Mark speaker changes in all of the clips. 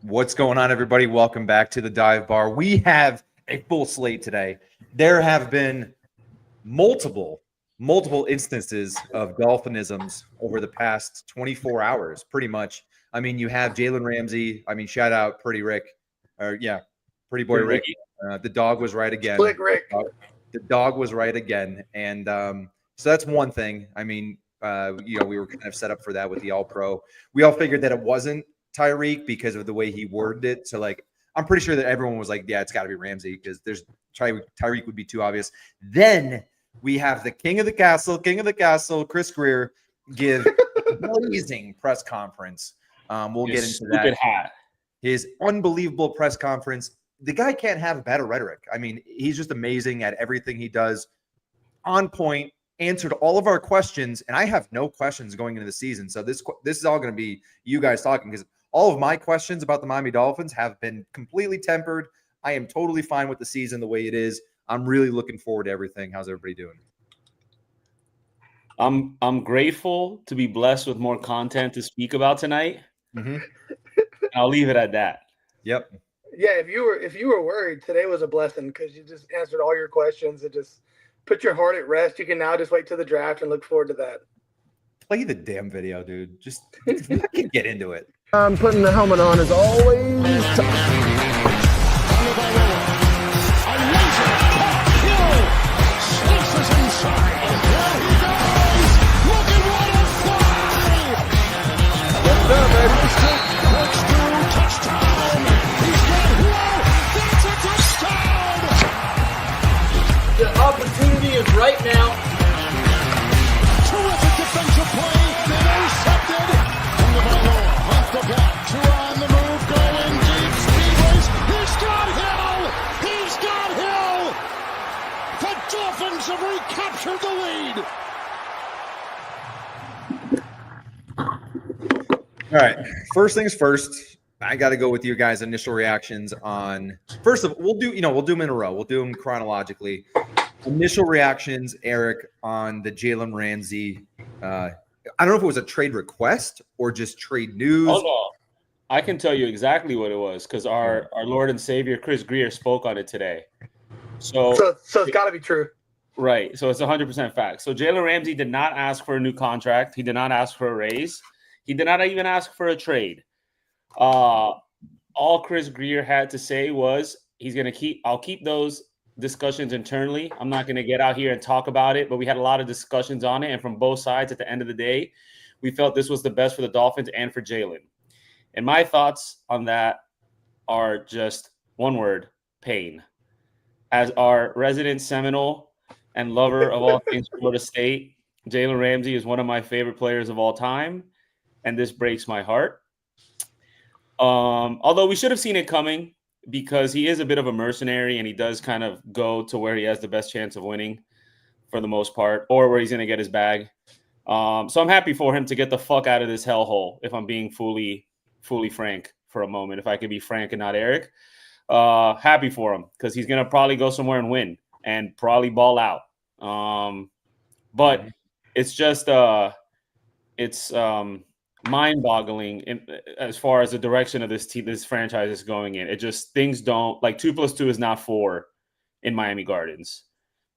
Speaker 1: What's going on, everybody? Welcome back to the Dive Bar. We have a full slate today. There have been multiple instances of Dolphinisms over the past 24 hours, pretty much. I mean, you have Jalen Ramsey. I mean, shout out Pretty Rick. Pretty boy Rick. The dog was right again.
Speaker 2: Slick Rick.
Speaker 1: The dog was right again. And so that's one thing. I mean, we were kind of set up for that with the All-Pro. We all figured that it wasn't Tyreek because of the way he worded it. So, I'm pretty sure that everyone was like, yeah, it's got to be Ramsey because Tyreek would be too obvious. Then we have the king of the castle, Chris Grier, give an amazing press conference. We'll get into that. His unbelievable press conference. The guy can't have better rhetoric. I mean, he's just amazing at everything he does. On point, answered all of our questions, and I have no questions going into the season. So this is all going to be you guys talking because all of my questions about the Miami Dolphins have been completely tempered. I am totally fine with the season the way it is. I'm really looking forward to everything. How's everybody doing?
Speaker 3: I'm grateful to be blessed with more content to speak about tonight.
Speaker 1: Mm-hmm.
Speaker 3: I'll leave it at that.
Speaker 1: Yep.
Speaker 2: Yeah, if you were worried, today was a blessing because you just answered all your questions and just put your heart at rest. You can now just wait till the draft and look forward to that.
Speaker 1: Play the damn video, dude. Just get into it.
Speaker 4: Putting the helmet on is always
Speaker 5: The opportunity is right now. Terrific defensive play. Intercepted. Off the back. Two on the move. Going deep. Speed race. He's got Hill. He's got Hill. The Dolphins have recaptured the lead.
Speaker 1: All right. First things first. I got to go with you guys' initial reactions on. First of all, we'll do them in a row. We'll do them chronologically. Initial reactions, Eric, on the Jalen Ramsey. I don't know if it was a trade request or just trade news.
Speaker 3: Oh no, I can tell you exactly what it was because our Lord and Savior Chris Grier spoke on it today. So
Speaker 2: it's got to be true.
Speaker 3: Right. So it's 100% fact. So Jalen Ramsey did not ask for a new contract. He did not ask for a raise. He did not even ask for a trade. All Chris Grier had to say was I'll keep those discussions internally. I'm not going to get out here and talk about it, but we had a lot of discussions on it. And from both sides at the end of the day, we felt this was the best for the Dolphins and for Jalen. And my thoughts on that are just one word: pain. As our resident Seminole and lover of all things Florida State, Jalen Ramsey is one of my favorite players of all time. And this breaks my heart. Although we should have seen it coming because he is a bit of a mercenary and he does kind of go to where he has the best chance of winning for the most part, or where he's going to get his bag. So I'm happy for him to get the fuck out of this hellhole, if I'm being fully frank for a moment, if I could be frank and not Eric. Happy for him because he's going to probably go somewhere and win and probably ball out. But it's just mind-boggling as far as the direction of this franchise is going in. It just, things don't, 2 + 2 is not 4 in Miami Gardens.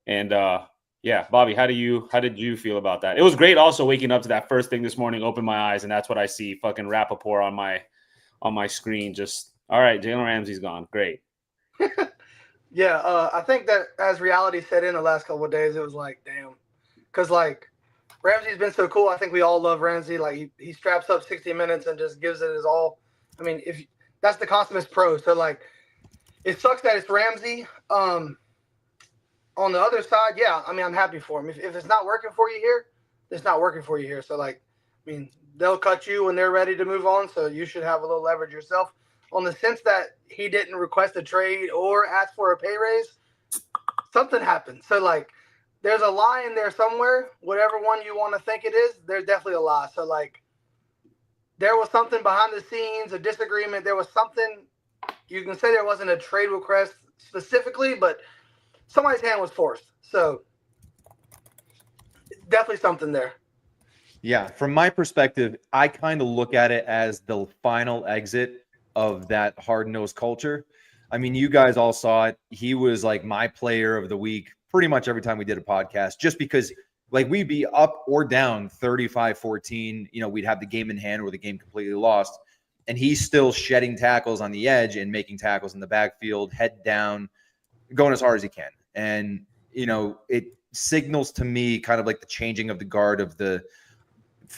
Speaker 3: And Bobby, how did you feel about that? It was great also waking up to that first thing this morning, open my eyes, and that's what I see, fucking Rappaport on my screen. Just, all right, Jalen Ramsey's gone. Great.
Speaker 2: I think that as reality set in the last couple of days, it was like, damn. Because, Ramsey's been so cool. I think we all love Ramsey. He straps up 60 minutes and just gives it his all. I mean, if that's the consummate pro. So it sucks that it's Ramsey. On the other side, yeah, I mean, I'm happy for him. If it's not working for you here, it's not working for you here. So they'll cut you when they're ready to move on. So you should have a little leverage yourself. On the sense that he didn't request a trade or ask for a pay raise, something happened. So there's a lie in there somewhere. Whatever one you want to think it is, there's definitely a lie. So, there was something behind the scenes, a disagreement. There was something. You can say there wasn't a trade request specifically, but somebody's hand was forced. So, definitely something there.
Speaker 1: Yeah, from my perspective, I kind of look at it as the final exit of that hard-nosed culture. I mean, you guys all saw it. He was like my player of the week pretty much every time we did a podcast, just because like we'd be up or down 35-14. You know, we'd have the game in hand or the game completely lost. And he's still shedding tackles on the edge and making tackles in the backfield, head down, going as hard as he can. And, you know, it signals to me kind of like the changing of the guard of the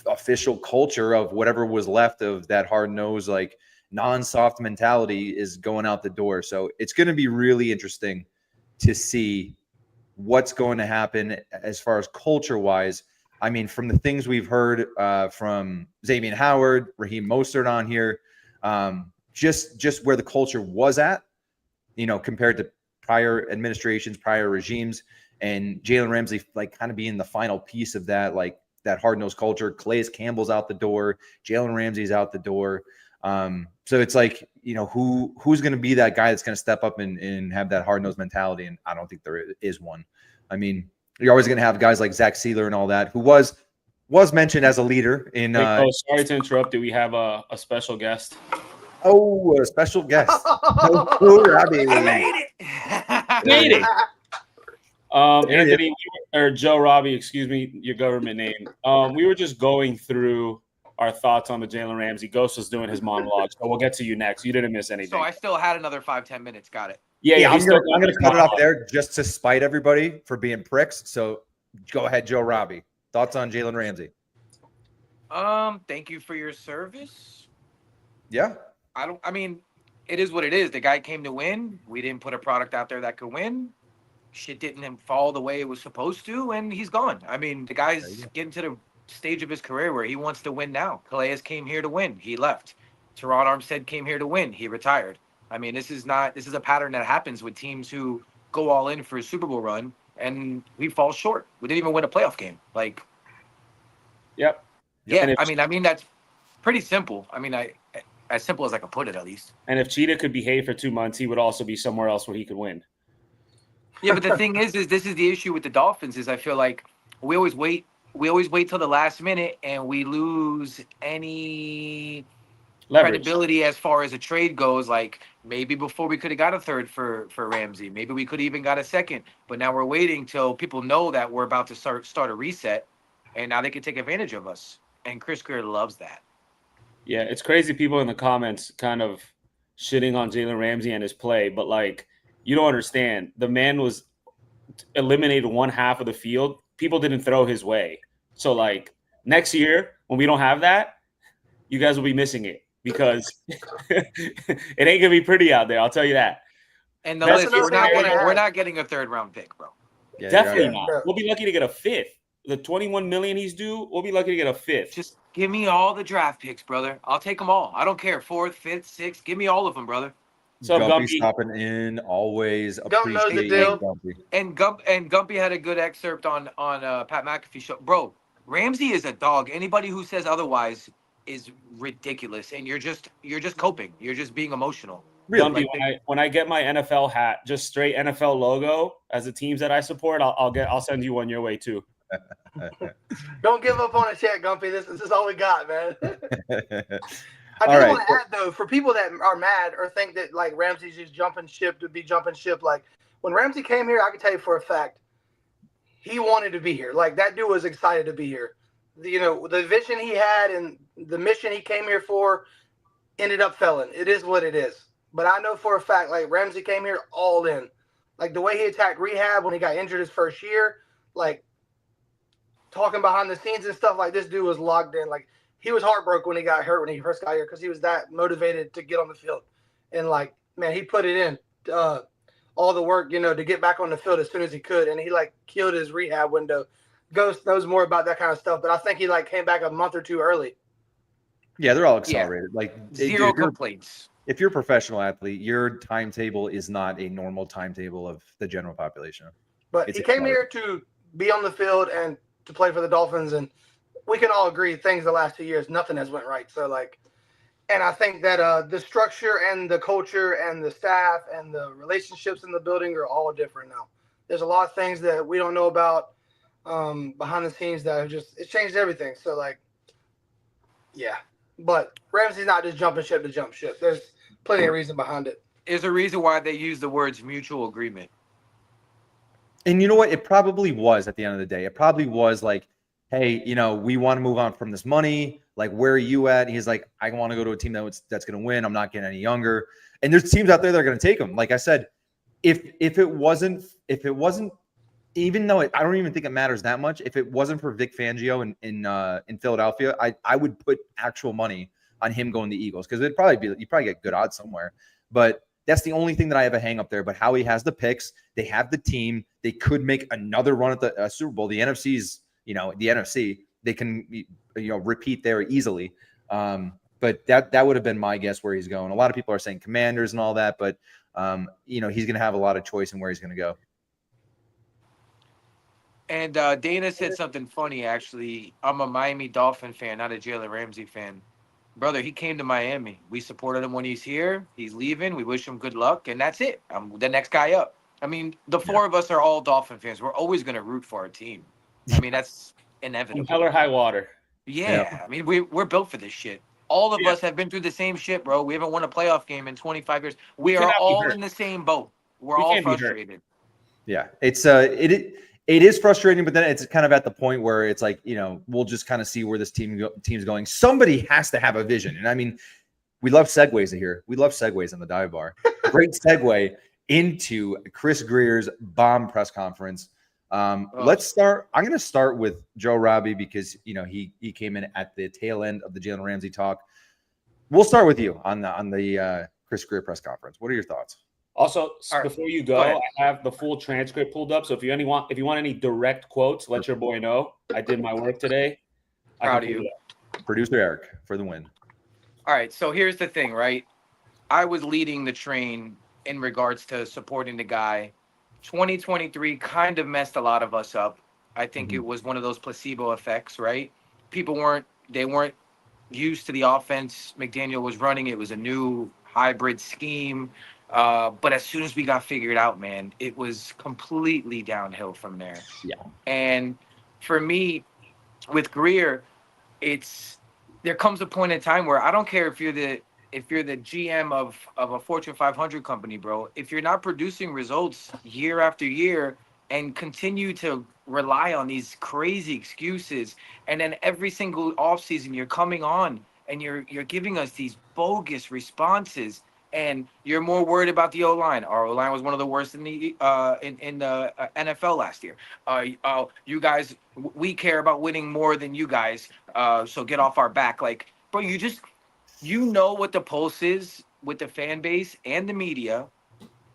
Speaker 1: official culture of whatever was left of that hard-nosed, like non-soft mentality is going out the door. So it's going to be really interesting to see what's going to happen as far as culture-wise. I mean, from the things we've heard from Xavier Howard, Raheem Mostert on here, just where the culture was at, you know, compared to prior administrations, prior regimes, and Jalen Ramsey, like, kind of being the final piece of that, like that hard-nosed culture. Calais Campbell's out the door. Jalen Ramsey's out the door. So it's like, you know, who's going to be that guy that's going to step up and have that hard-nosed mentality? And I don't think there is one. I mean, you're always going to have guys like Zach Sealer and all that, who was mentioned as a leader in.
Speaker 3: Sorry to interrupt. Do we have a special guest?
Speaker 1: Oh, a special guest. Robbie.
Speaker 6: I made it.
Speaker 3: Made it. Anthony or Joe Robbie, excuse me, your government name. We were just going through our thoughts on the Jalen Ramsey. Ghost was doing his monologue, so we'll get to you next. You didn't miss anything.
Speaker 6: So I still had another 5-10 minutes. Got it.
Speaker 3: Yeah,
Speaker 1: I'm going to cut it off there just to spite everybody for being pricks. So go ahead, Joe Robbie. Thoughts on Jalen Ramsey?
Speaker 6: Thank you for your service.
Speaker 1: Yeah.
Speaker 6: I mean, it is what it is. The guy came to win. We didn't put a product out there that could win. Shit didn't fall the way it was supposed to, and he's gone. I mean, the guy's getting to the stage of his career where he wants to win now. Calais came here to win. He left. Teron Armstead came here to win. He retired. I mean, this is a pattern that happens with teams who go all in for a Super Bowl run, and we fall short. We didn't even win a playoff game. Like,
Speaker 3: yep.
Speaker 6: Yeah, I mean that's pretty simple. I mean, as simple as I can put it, at least.
Speaker 3: And if Cheetah could behave for 2 months, he would also be somewhere else where he could win.
Speaker 6: Yeah, but the thing is this is the issue with the Dolphins is I feel like we always wait till the last minute and we lose any credibility as far as a trade goes. Like, maybe before we could have got a third for Ramsey. Maybe we could have even got a second. But now we're waiting till people know that we're about to start a reset, and now they can take advantage of us. And Chris Grier loves that.
Speaker 3: Yeah, it's crazy people in the comments kind of shitting on Jalen Ramsey and his play, but like, you don't understand. The man was eliminated one half of the field. People didn't throw his way. So like next year when we don't have that, you guys will be missing it because it ain't gonna be pretty out there. I'll tell you that.
Speaker 6: And we're not getting a third round pick, bro.
Speaker 3: Yeah, definitely not. We'll be lucky to get a fifth. The $21 million he's due, we'll be lucky to get a fifth.
Speaker 6: Just give me all the draft picks, brother. I'll take them all. I don't care. 4th, 5th, 6th. Give me all of them, brother.
Speaker 1: So Gumpy stopping in, always appreciate
Speaker 6: Gumpy. And Gumpy had a good excerpt on Pat McAfee show. Bro, Ramsey is a dog. Anybody who says otherwise is ridiculous, and you're just coping. You're just being emotional.
Speaker 3: Really? Gumpy, when I get my NFL hat, just straight NFL logo as the teams that I support, I'll send you one your way too.
Speaker 2: Don't give up on it yet, Gumpy. This is all we got, man. I do want to add, though, for people that are mad or think that, like, Ramsey's just jumping ship to be jumping ship, like, when Ramsey came here, I can tell you for a fact, he wanted to be here. Like, that dude was excited to be here. The vision he had and the mission he came here for ended up failing. It is what it is. But I know for a fact, like, Ramsey came here all in. Like, the way he attacked rehab when he got injured his first year, like, talking behind the scenes and stuff, like, this dude was locked in. Like, he was heartbroken when he got hurt when he first got here because he was that motivated to get on the field. And, like, man, he put it in, all the work, to get back on the field as soon as he could. And he, like, killed his rehab window. Ghost knows more about that kind of stuff, but I think he, like, came back a month or two early.
Speaker 1: Yeah, they're all accelerated. Yeah. Like,
Speaker 6: zero complaints.
Speaker 1: If you're a professional athlete, your timetable is not a normal timetable of the general population.
Speaker 2: But he came here to be on the field and to play for the Dolphins, and we can all agree things the last 2 years, nothing has went right. So, like, and I think that the structure and the culture and the staff and the relationships in the building are all different now. There's a lot of things that we don't know about behind the scenes that have it's changed everything. So, like, yeah. But Ramsey's not just jumping ship to jump ship. plenty of reason behind it.
Speaker 6: There's a reason why they use the words mutual agreement.
Speaker 1: And you know what? It probably was at the end of the day. It probably was like, hey, we want to move on from this money. Like, where are you at? And he's like, I want to go to a team that's going to win. I'm not getting any younger. And there's teams out there that are going to take him. Like I said, if it wasn't, even though I don't even think it matters that much, if it wasn't for Vic Fangio in Philadelphia, I would put actual money on him going to the Eagles, because you probably get good odds somewhere. But that's the only thing that I have a hang up there. But Howie has the picks. They have the team. They could make another run at the Super Bowl. The NFC's, the NFC, they can, repeat there easily. But that would have been my guess where he's going. A lot of people are saying Commanders and all that, but he's going to have a lot of choice in where he's going to go.
Speaker 6: And Dana said something funny, actually. I'm a Miami Dolphin fan, not a Jalen Ramsey fan. Brother, he came to Miami. We supported him when he's here. He's leaving. We wish him good luck, and that's it. I'm the next guy up. I mean, the four of us are all Dolphin fans. We're always going to root for our team. I mean, that's inevitable.
Speaker 3: Hell or high water.
Speaker 6: Yeah. I mean, we're built for this shit. All of us have been through the same shit, bro. We haven't won a playoff game in 25 years. We are all in the same boat. We're all frustrated.
Speaker 1: Yeah, it is frustrating, but then it's kind of at the point where it's like, we'll just kind of see where this team's going. Somebody has to have a vision. And I mean, we love segues here. We love segues on the dive bar. Great segue into Chris Grier's bomb press conference. Let's start. I'm going to start with Joe Robbie because, he came in at the tail end of the Jalen Ramsey talk. We'll start with you on the Chris Grier press conference. What are your thoughts?
Speaker 3: Also, before you go, I have the full transcript pulled up. So if you want any direct quotes, let your boy know. I did my work today.
Speaker 6: Proud of you.
Speaker 1: Producer Eric for the win.
Speaker 6: All right. So here's the thing, right? I was leading the train in regards to supporting the guy. 2023 kind of messed a lot of us up. I think it was one of those placebo effects, right? People weren't used to the offense McDaniel was running. It was a new hybrid scheme. But as soon as we got figured out, man, it was completely downhill from there.
Speaker 1: Yeah.
Speaker 6: And for me, with Grier, there comes a point in time where I don't care if you're the GM of a Fortune 500 company, bro. If you're not producing results year after year and continue to rely on these crazy excuses, and then every single offseason you're coming on and you're giving us these bogus responses. And you're more worried about the O-line. Our O-line was one of the worst in the NFL last year. You guys, we care about winning more than you guys. So get off our back. Like, bro, you know what the pulse is with the fan base and the media,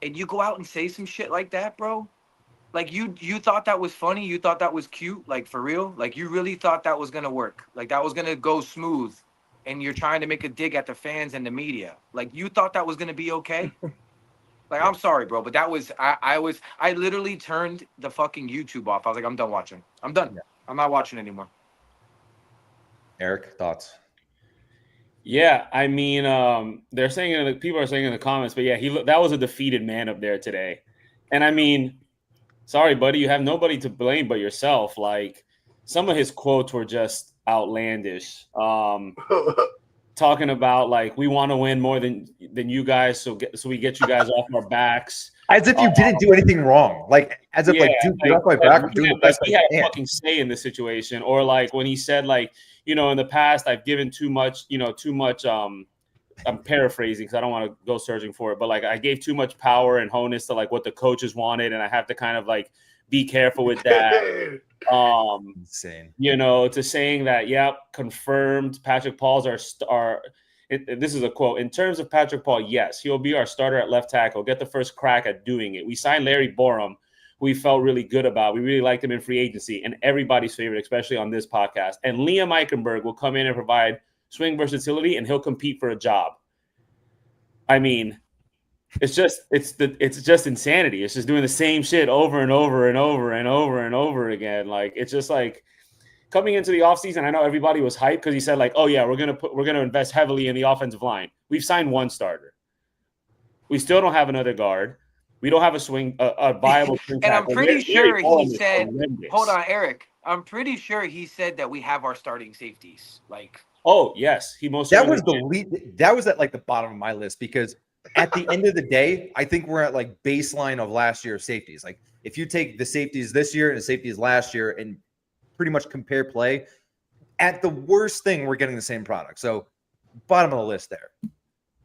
Speaker 6: and you go out and say some shit like that, bro. Like you thought that was funny. You thought that was cute. Like for real. Like you really thought that was gonna work. Like that was gonna go smooth. And you're trying to make a dig at the fans and the media. Like you thought that was gonna be okay. Like I'm sorry, bro, but that was I literally turned the fucking YouTube off. I was like, I'm done watching. I'm done. Yeah. I'm not watching anymore.
Speaker 1: Eric, thoughts?
Speaker 3: Yeah, I mean, people are saying in the comments, but yeah, that was a defeated man up there today. And I mean, sorry, buddy, you have nobody to blame but yourself. Like some of his quotes were just outlandish. Talking about like we want to win more than you guys, so we get you guys off our backs.
Speaker 1: As if you didn't do anything wrong. Like as if dude, get off my back. I'm doing the best I can.
Speaker 3: He had a fucking say in this situation, or like when he said like in the past I've given too much. I'm paraphrasing because I don't want to go searching for it, but like I gave too much power and honus to like what the coaches wanted, and I have to kind of like be careful with that.
Speaker 1: Insane.
Speaker 3: To saying that, confirmed Patrick Paul's this is a quote. In terms of Patrick Paul, yes, he'll be our starter at left tackle, get the first crack at doing it. We signed Larry Borum, who we felt really good about. We really liked him in free agency and everybody's favorite, especially on this podcast. And Liam Eichenberg will come in and provide swing versatility, and he'll compete for a job. I mean, it's just insanity. It's just doing the same shit over and over and over and over and over again. Like it's just like coming into the offseason, I know everybody was hyped because he said like, oh yeah, we're gonna invest heavily in the offensive line. We've signed one starter. We still don't have another guard. We don't have a viable swing
Speaker 6: and
Speaker 3: tackle.
Speaker 6: I'm pretty sure he said, hold on, Eric. I'm pretty sure he said that we have our starting safeties. Like
Speaker 3: Oh yes, he most
Speaker 1: That was
Speaker 3: certainly
Speaker 1: the lead. That was at like the bottom of my list because at the end of the day, I think we're at like baseline of last year's safeties. Like if you take the safeties this year and the safeties last year and pretty much compare play, at the worst thing, we're getting the same product. So bottom of the list there.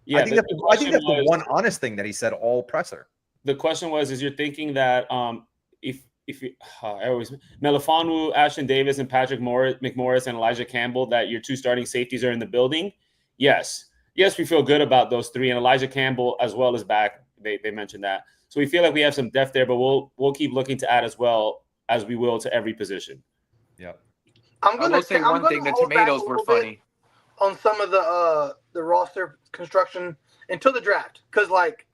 Speaker 3: Yeah,
Speaker 1: I think that's the one honest thing that he said all presser.
Speaker 3: The question was, is you're thinking that if I always Melifonwu, Ashton Davis, and Patrick McMorris, and Elijah Campbell, that your two starting safeties are in the building? Yes, we feel good about those three, and Elijah Campbell as well is back. They mentioned that, so we feel like we have some depth there, but we'll keep looking to add as well as we will to every position.
Speaker 1: Yeah,
Speaker 6: I will say one thing: the tomatoes were funny
Speaker 2: on some of the roster construction until the draft, because like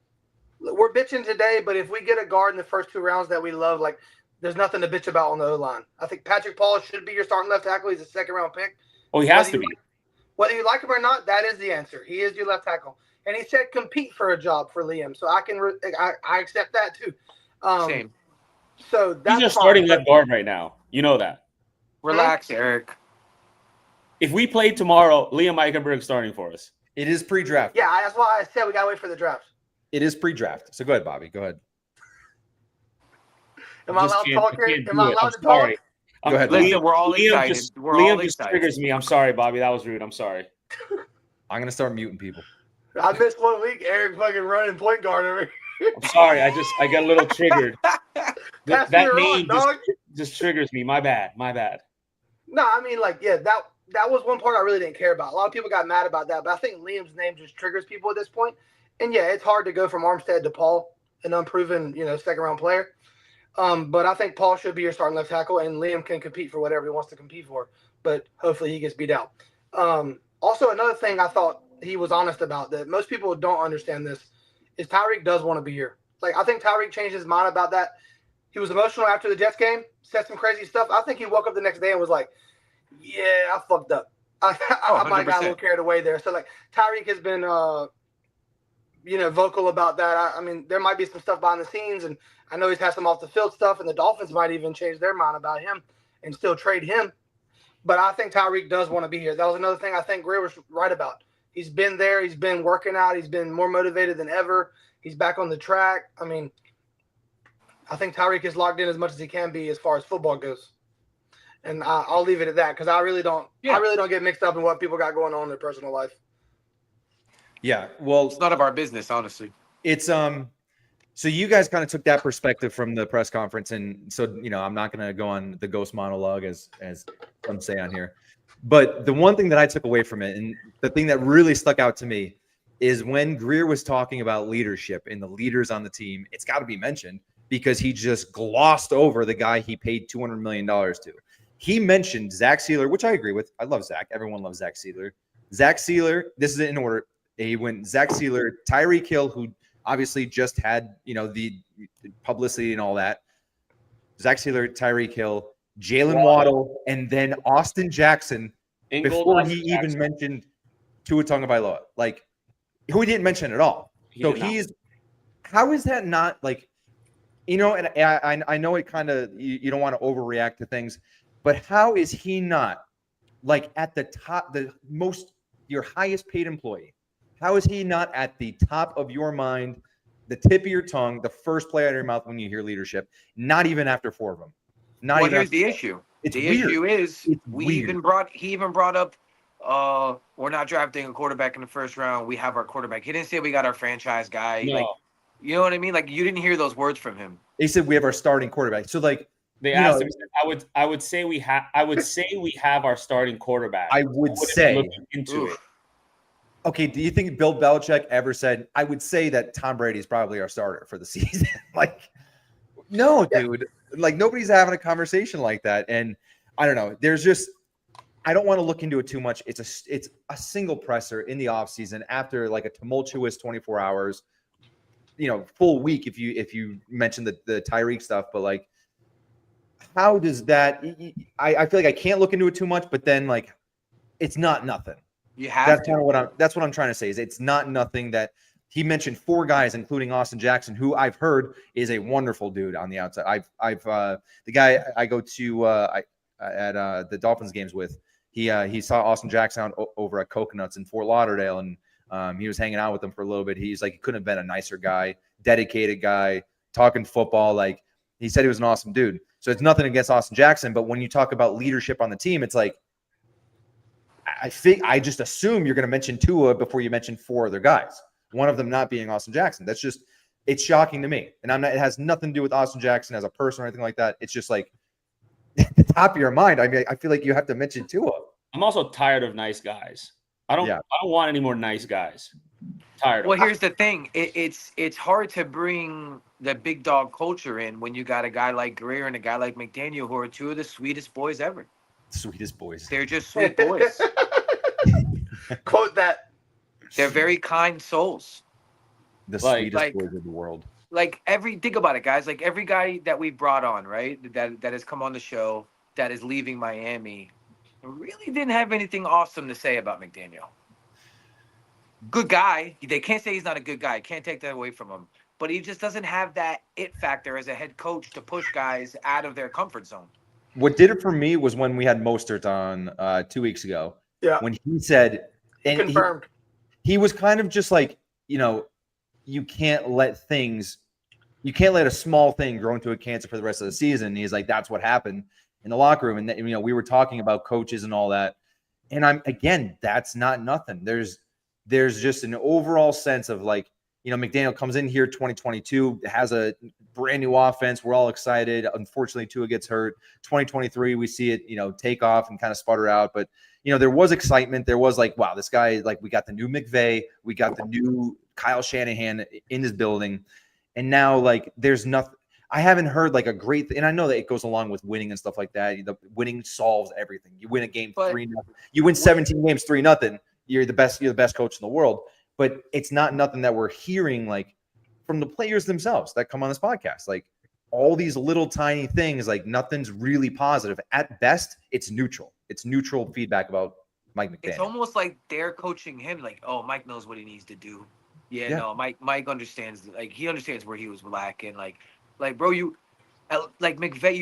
Speaker 2: we're bitching today, but if we get a guard in the first 2 rounds that we love, like there's nothing to bitch about on the O-line. I think Patrick Paul should be your starting left tackle. He's a 2nd-round pick.
Speaker 3: Oh, he has to be.
Speaker 2: Whether you like him or not, that is the answer. He is your left tackle, and he said compete for a job for Liam, so I accept that too.
Speaker 6: Same.
Speaker 2: So that's
Speaker 3: he's your starting left guard right now. You know that.
Speaker 6: Relax, Eric.
Speaker 3: If we played tomorrow, Liam Eichenberg's starting for us.
Speaker 1: it is pre-draft.
Speaker 2: Yeah, that's why I said we gotta wait for the draft.
Speaker 1: It is pre-draft. So go ahead, Bobby. Go ahead.
Speaker 2: Am I allowed to talk here? Am I allowed to talk?
Speaker 1: Go ahead.
Speaker 6: Listen, we're all excited.
Speaker 3: Liam just triggers me. I'm sorry, Bobby. That was rude. I'm sorry.
Speaker 1: I'm gonna start muting people.
Speaker 2: I missed 1 week. Eric fucking running point guard over here.
Speaker 3: I'm sorry. I get a little triggered.
Speaker 2: Pass
Speaker 3: that
Speaker 2: me
Speaker 3: name
Speaker 2: around, dog.
Speaker 3: just triggers me. My bad.
Speaker 2: No, I mean, like, yeah, that was one part I really didn't care about. A lot of people got mad about that, but I think Liam's name just triggers people at this point. And yeah, it's hard to go from Armstead to Paul, an unproven, 2nd-round player. But I think Paul should be your starting left tackle, and Liam can compete for whatever he wants to compete for. But hopefully he gets beat out. Also, another thing I thought he was honest about that most people don't understand this is Tyreek does want to be here. Like, I think Tyreek changed his mind about that. He was emotional after the Jets game, said some crazy stuff. I think he woke up the next day and was like, yeah, I fucked up. I might have got a little carried away there. So, like, Tyreek has been, vocal about that. I mean, there might be some stuff behind the scenes, and I know he's had some off-the-field stuff, and the Dolphins might even change their mind about him and still trade him. But I think Tyreek does want to be here. That was another thing I think Grier was right about. He's been there. He's been working out. He's been more motivated than ever. He's back on the track. I mean, I think Tyreek is locked in as much as he can be as far as football goes. And I'll leave it at that because I really don't get mixed up in what people got going on in their personal life.
Speaker 1: Yeah, well,
Speaker 6: It's none of our business, honestly.
Speaker 1: it's so you guys kind of took that perspective from the press conference, and so I'm not going to go on the ghost monologue as some say on here, but the one thing that I took away from it, and the thing that really stuck out to me, is when Grier was talking about leadership and the leaders on the team. It's got to be mentioned because he just glossed over the guy he paid $200 million to. He mentioned Zach Sealer, which I agree with. I love Zach. Everyone loves Zach Sealer. Zach Sealer. This is in order. He went Zach Sealer, Tyreek Hill, who obviously just had, the publicity and all that. Zach Sealer, Tyreek Hill, Jalen Waddle, and then Austin Jackson before he even mentioned Tua Tagovailoa, like, who he didn't mention at all. How is that not like, and I know it kind of, you don't want to overreact to things, but how is he not like at the top, your highest paid employee? How is he not at the top of your mind, the tip of your tongue, the first play out of your mouth when you hear leadership? Not even after 4 of them.
Speaker 6: Here's the issue. Issue is he even brought up we're not drafting a quarterback in the first round. We have our quarterback. He didn't say we got our franchise guy.
Speaker 3: No.
Speaker 6: Like, you know what I mean? Like, you didn't hear those words from him.
Speaker 1: They said we have our starting quarterback. So like
Speaker 3: they asked him, I would say we have our starting quarterback.
Speaker 1: I would say
Speaker 3: into it.
Speaker 1: Okay, do you think Bill Belichick ever said, I would say that Tom Brady is probably our starter for the season? Like, no, dude. Like, nobody's having a conversation like that. And I don't know. There's just – I don't want to look into it too much. It's a single presser in the offseason after, like, a tumultuous 24 hours, full week if you mention the Tyreek stuff. But, like, how does that – I feel like I can't look into it too much, but then, like, it's not nothing. That's what I'm trying to say. Is it's not nothing that he mentioned 4 guys, including Austin Jackson, who I've heard is a wonderful dude on the outside. I've the guy I go to at the Dolphins games with. he saw Austin Jackson over at Coconuts in Fort Lauderdale, and he was hanging out with them for a little bit. He's like, he couldn't have been a nicer guy, dedicated guy, talking football. Like, he said he was an awesome dude. So it's nothing against Austin Jackson, but when you talk about leadership on the team, it's like, I just assume you're going to mention Tua before you mention 4 other guys. One of them not being Austin Jackson. That's just, it's shocking to me. And it has nothing to do with Austin Jackson as a person or anything like that. It's just like at the top of your mind. I mean, I feel like you have to mention Tua.
Speaker 3: I'm also tired of nice guys. I don't want any more nice guys. Tired.
Speaker 6: Well, here's the thing. It's hard to bring the big dog culture in when you got a guy like Grier and a guy like McDaniel, who are 2 of the sweetest boys ever.
Speaker 1: Sweetest boys.
Speaker 6: They're just sweet boys.
Speaker 2: Quote that.
Speaker 6: They're very kind souls.
Speaker 1: The sweetest boys of the world.
Speaker 6: Like think about it, guys. Like every guy that we brought on, right? That has come on the show, that is leaving Miami, really didn't have anything awesome to say about McDaniel. Good guy. They can't say he's not a good guy. Can't take that away from him. But he just doesn't have that it factor as a head coach to push guys out of their comfort zone.
Speaker 1: What did it for me was when we had Mostert on 2 weeks ago.
Speaker 2: Yeah.
Speaker 1: When he said, and
Speaker 2: confirmed.
Speaker 1: He was kind of just like, you can't let a small thing grow into a cancer for the rest of the season. And he's like, that's what happened in the locker room. And, we were talking about coaches and all that. And that's not nothing. There's just an overall sense of like, McDaniel comes in here 2022, has a brand new offense. We're all excited. Unfortunately, Tua gets hurt. 2023, we see it, take off and kind of sputter out. But, there was excitement. There was like, wow, this guy, like we got the new McVay. We got the new Kyle Shanahan in this building. And now like there's nothing. I haven't heard like a great and I know that it goes along with winning and stuff like that. The winning solves everything. You win a game 3-0. You win 17 games 3-0. You're the best coach in the world. But it's not nothing that we're hearing like from the players themselves that come on this podcast. Like all these little tiny things, like nothing's really positive. At best, it's neutral. It's neutral feedback about Mike McDaniel.
Speaker 6: It's almost like they're coaching him like, oh, Mike knows what he needs to do. Yeah. No, Mike understands. Like he understands where he was lacking. Like bro, like McVay,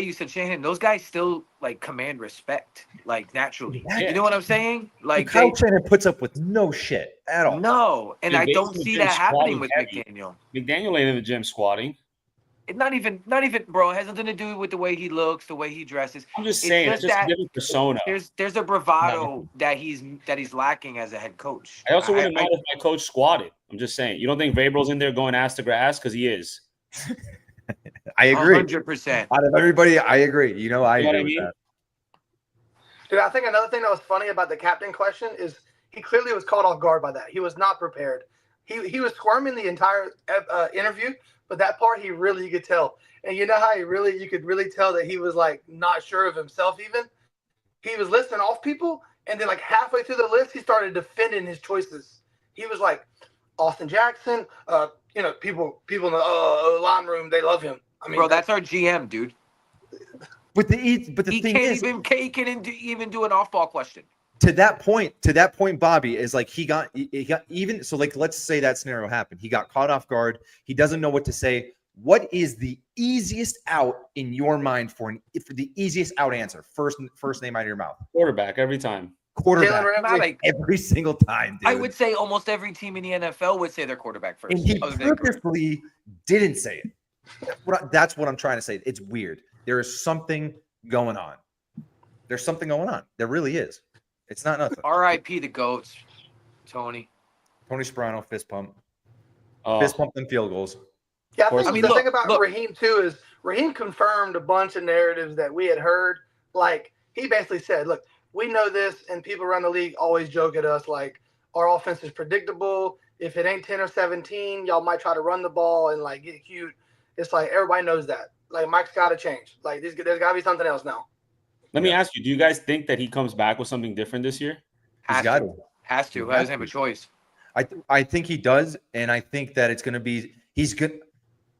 Speaker 6: you said Shanahan. Those guys still like command respect, like naturally.
Speaker 1: Yeah.
Speaker 6: You know what I'm saying? Like
Speaker 1: Kyle Shanahan puts up with no shit at all.
Speaker 6: No, and I don't see that happening with
Speaker 3: heavy.
Speaker 6: McDaniel.
Speaker 3: McDaniel ain't in the gym squatting.
Speaker 6: It's not even, bro. It has nothing to do with the way he looks, the way he dresses.
Speaker 3: I'm just saying, it's just a different persona.
Speaker 6: There's a bravado that he's lacking as a head coach.
Speaker 3: I also wouldn't mind if my coach squatted. I'm just saying. You don't think Vrabel's in there going ass to grass? Because he is.
Speaker 1: I agree.
Speaker 6: 100%.
Speaker 1: Out of everybody, I agree. I agree with that.
Speaker 2: Dude, I think another thing that was funny about the captain question is he clearly was caught off guard by that. He was not prepared. He was squirming the entire interview, but that part you could tell. And you know how you could really tell that he was like not sure of himself even? He was listing off people, and then like halfway through the list, he started defending his choices. He was like, Austin Jackson, people in the line room, they love him. I mean,
Speaker 6: bro, that's our GM, dude.
Speaker 1: But the thing is,
Speaker 6: he can't even do an off-ball question.
Speaker 1: To that point, Bobby is like he got even so. Like, let's say that scenario happened. He got caught off guard. He doesn't know what to say. What is the easiest out in your mind for the easiest out answer? First name out of your mouth.
Speaker 3: Quarterback every time.
Speaker 1: Quarterback
Speaker 2: Jalen Ramsey.
Speaker 1: every single time, dude.
Speaker 6: I would say almost every team in the NFL would say their quarterback first.
Speaker 1: And he purposely didn't say it. That's what I'm trying to say. It's weird. There is something going on. There's something going on. There really is. It's not nothing.
Speaker 6: R.I.P. the GOATs, Tony
Speaker 1: Sperano, fist pump.
Speaker 3: Oh.
Speaker 1: Fist pump and field goals.
Speaker 2: Yeah, I think the thing about Raheem too is Raheem confirmed a bunch of narratives that we had heard. Like he basically said, look, we know this, and people around the league always joke at us like our offense is predictable. If it ain't 10 or 17, y'all might try to run the ball and like get cute. It's like everybody knows that. Like Mike's got to change. Like there's got to be something else now.
Speaker 3: Let me ask you, do you guys think that he comes back with something different this year?
Speaker 6: Has to. He doesn't have a choice.
Speaker 1: I think he does, and I think that it's going to be – he's good.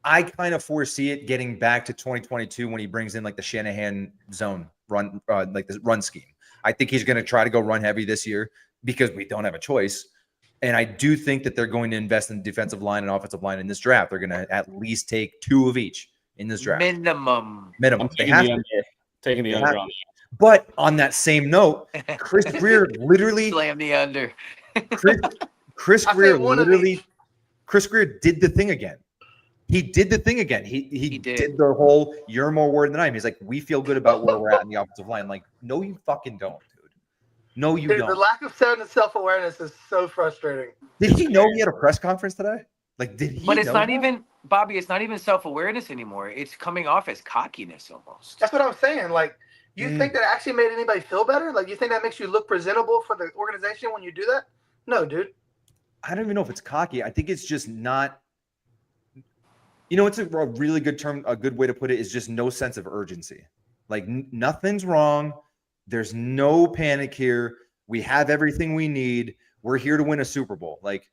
Speaker 1: I kind of foresee it getting back to 2022 when he brings in like the Shanahan zone run, like the run scheme. I think he's going to try to go run heavy this year because we don't have a choice. And I do think that they're going to invest in defensive line and offensive line in this draft. They're going to at least take 2 of each in this draft.
Speaker 6: Minimum.
Speaker 3: I'm taking the under on that.
Speaker 1: But on that same note, Chris Grier literally
Speaker 6: slam the under.
Speaker 1: Chris
Speaker 2: I
Speaker 1: Grier
Speaker 2: said one of
Speaker 1: literally
Speaker 2: each.
Speaker 1: Chris Grier did the thing again. He did the thing again. He
Speaker 6: did.
Speaker 1: did the whole "you're more worried than I am." He's like, we feel good about where we're at in the offensive line. Like, no, you fucking don't, dude. No, you
Speaker 2: Dude,
Speaker 1: don't.
Speaker 2: the lack of self-awareness is so frustrating.
Speaker 1: Did he know he had a press conference today? Like, did he?
Speaker 6: But it's
Speaker 1: know
Speaker 6: not
Speaker 1: that?
Speaker 6: even, Bobby, it's not even self-awareness anymore. It's coming off as cockiness almost.
Speaker 2: That's what I'm saying. Like, you think that actually made anybody feel better? Like, you think that makes you look presentable for the organization when you do that? No, dude.
Speaker 1: I don't even know if it's cocky. I think it's just not. You know, it's a really good term. A good way to put it is just no sense of urgency. Like nothing's wrong. There's no panic here. We have everything we need. We're here to win a Super Bowl. Like,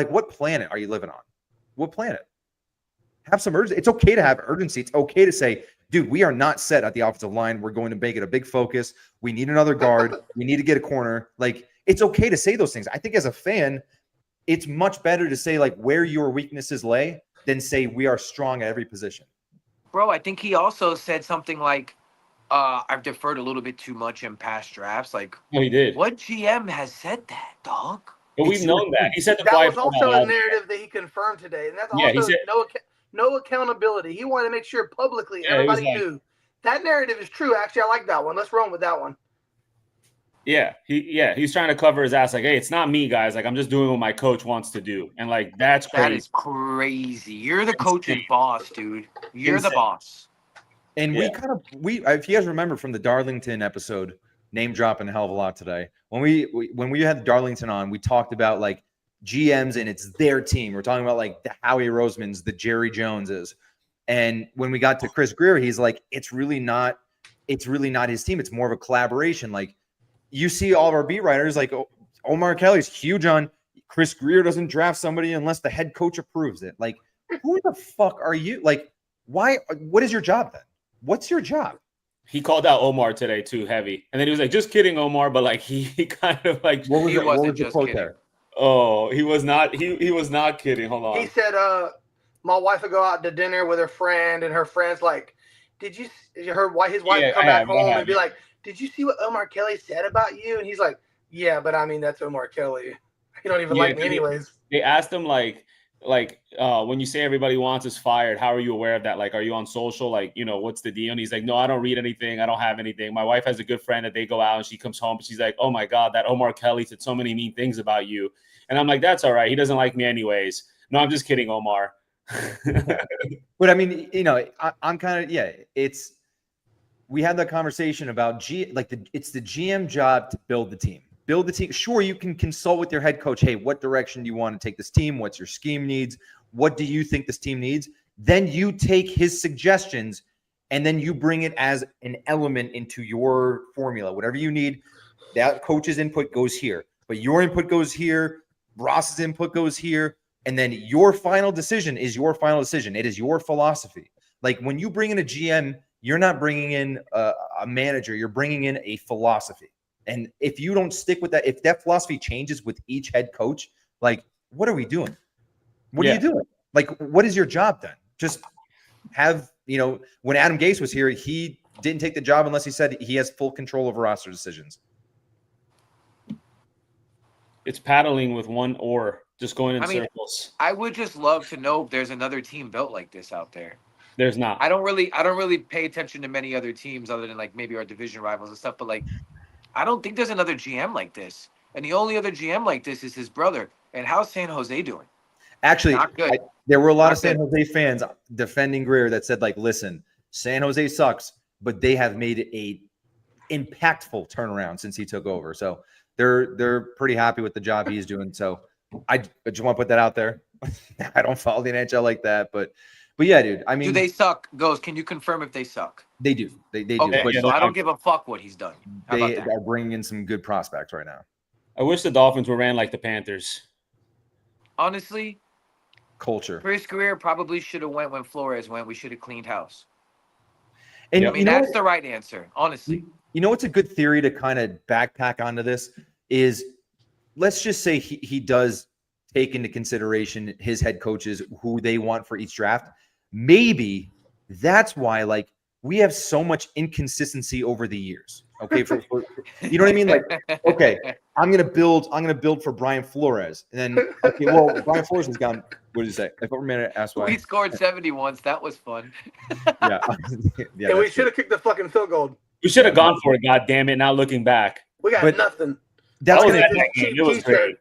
Speaker 1: what planet are you living on? What planet? Have some urgency. It's okay to have urgency. It's okay to say, dude, we are not set at the offensive line. We're going to make it a big focus. We need another guard. We need to get a corner. Like, it's okay to say those things. I think as a fan, it's much better to say like where your weaknesses lay than say we are strong at every position.
Speaker 6: Bro, I think he also said something like, I've deferred a little bit too much in past drafts. Like,
Speaker 3: No, he did.
Speaker 6: what GM has said that, dog?
Speaker 3: But we've known that. He said the
Speaker 2: That
Speaker 3: quiet
Speaker 2: was
Speaker 3: part
Speaker 2: also
Speaker 3: out
Speaker 2: a
Speaker 3: loud.
Speaker 2: narrative that he confirmed today, and that's
Speaker 3: Yeah, he
Speaker 2: also
Speaker 3: said-
Speaker 2: no accountability. He wanted to make sure publicly
Speaker 3: Yeah, it was
Speaker 2: everybody knew that narrative is true. Actually, I like that one. Let's run with that one.
Speaker 3: Yeah, he's trying to cover his ass. Like, hey, it's not me, guys. Like, I'm just doing what my coach wants to do, and like that's crazy.
Speaker 6: That is crazy. You're the coach's boss, dude. You're the boss.
Speaker 1: And if you guys remember from the Darlington episode, name dropping a hell of a lot today. When we had Darlington on, we talked about like GMs and it's their team. We're talking about like the Howie Rosemans, the Jerry Joneses. And when we got to Chris Grier, he's like, it's really not his team. It's more of a collaboration. Like, you see all of our beat writers like Omar Kelly's huge on Chris Grier doesn't draft somebody unless the head coach approves it. Like, who the fuck are you? Like, why? What is your job then? What's your job?
Speaker 3: He called out Omar today too, heavy, and then he was like, "Just kidding, Omar," but like he kind of like
Speaker 1: What was,
Speaker 6: He
Speaker 1: it? What
Speaker 6: wasn't
Speaker 1: was the
Speaker 6: just
Speaker 1: quote
Speaker 6: kidding.
Speaker 1: there?
Speaker 3: Oh, he was not. He was not kidding. Hold on.
Speaker 2: He said, my wife would go out to dinner with her friend, and her friend's like, his wife
Speaker 3: Yeah,
Speaker 2: come
Speaker 3: I
Speaker 2: back
Speaker 3: have, I
Speaker 2: home
Speaker 3: have,
Speaker 2: and be like, did you see what Omar Kelly said about you? And he's like, yeah, but I mean, that's Omar Kelly. He don't even like me anyways.
Speaker 3: They asked him like when you say everybody wants us fired, how are you aware of that? Like, are you on social? Like, you know, what's the deal? And he's like, no, I don't read anything. I don't have anything. My wife has a good friend that they go out and she comes home and she's like, oh my God, that Omar Kelly said so many mean things about you. And I'm like, that's all right. He doesn't like me anyways. No, I'm just kidding, Omar.
Speaker 1: But I mean, you know, I'm kind of, we had that conversation about it's the GM job to build the team. Build the team. Sure, you can consult with your head coach. Hey, what direction do you want to take this team? What's your scheme needs? What do you think this team needs? Then you take his suggestions and then you bring it as an element into your formula. Whatever you need, that coach's input goes here, but your input goes here. Ross's input goes here. And then your final decision is your final decision. It is your philosophy. Like when you bring in a GM, you're not bringing in a manager. You're bringing in a philosophy. And if you don't stick with that, if that philosophy changes with each head coach, like, what are we doing? What are you doing? Like, what is your job then? Just have, when Adam Gase was here, he didn't take the job unless he said he has full control over roster decisions.
Speaker 3: It's paddling with one oar, just going in circles.
Speaker 6: I would just love to know if there's another team built like this out there.
Speaker 3: There's not.
Speaker 6: I don't really pay attention to many other teams other than like maybe our division rivals and stuff, but like I don't think there's another GM like this. And the only other GM like this is his brother. And how's San Jose doing?
Speaker 1: Actually,
Speaker 6: Not good.
Speaker 1: there were a lot
Speaker 6: Not
Speaker 1: of San
Speaker 6: good.
Speaker 1: Jose fans defending Grier that said, like, listen, San Jose sucks, but they have made a impactful turnaround since he took over. So they're pretty happy with the job he's doing. So I just want to put that out there. I don't follow the NHL like that, but yeah, dude. I mean,
Speaker 6: Do they suck? Ghost, can you confirm if they suck?
Speaker 1: They do. They do.
Speaker 6: Okay,
Speaker 1: But
Speaker 6: so I don't give a fuck what he's done. How
Speaker 1: they
Speaker 6: about that?
Speaker 1: are bringing in some good prospects right now.
Speaker 3: I wish the Dolphins were ran like the Panthers.
Speaker 6: Honestly,
Speaker 1: Culture.
Speaker 6: Chris Grier probably should have went when Flores went. We should have cleaned house.
Speaker 1: And
Speaker 6: I mean, that's the right answer, honestly.
Speaker 1: You know what's a good theory to kind of backpack onto this is, let's just say he does take into consideration his head coaches, who they want for each draft. Maybe that's why, like, we have so much inconsistency over the years. Okay, for you know what I mean? Like, okay, I'm gonna build for Brian Flores, and then okay, well, Brian Flores has gone. What did he say? If I'm gonna ask why,
Speaker 6: We scored 70 once. That was fun.
Speaker 1: yeah,
Speaker 2: and we should have kicked the fucking field goal.
Speaker 3: We should have gone for it. God damn it! Not looking back.
Speaker 2: We got
Speaker 1: But
Speaker 2: nothing.
Speaker 1: That's
Speaker 3: was
Speaker 1: gonna,
Speaker 3: that game. It was great.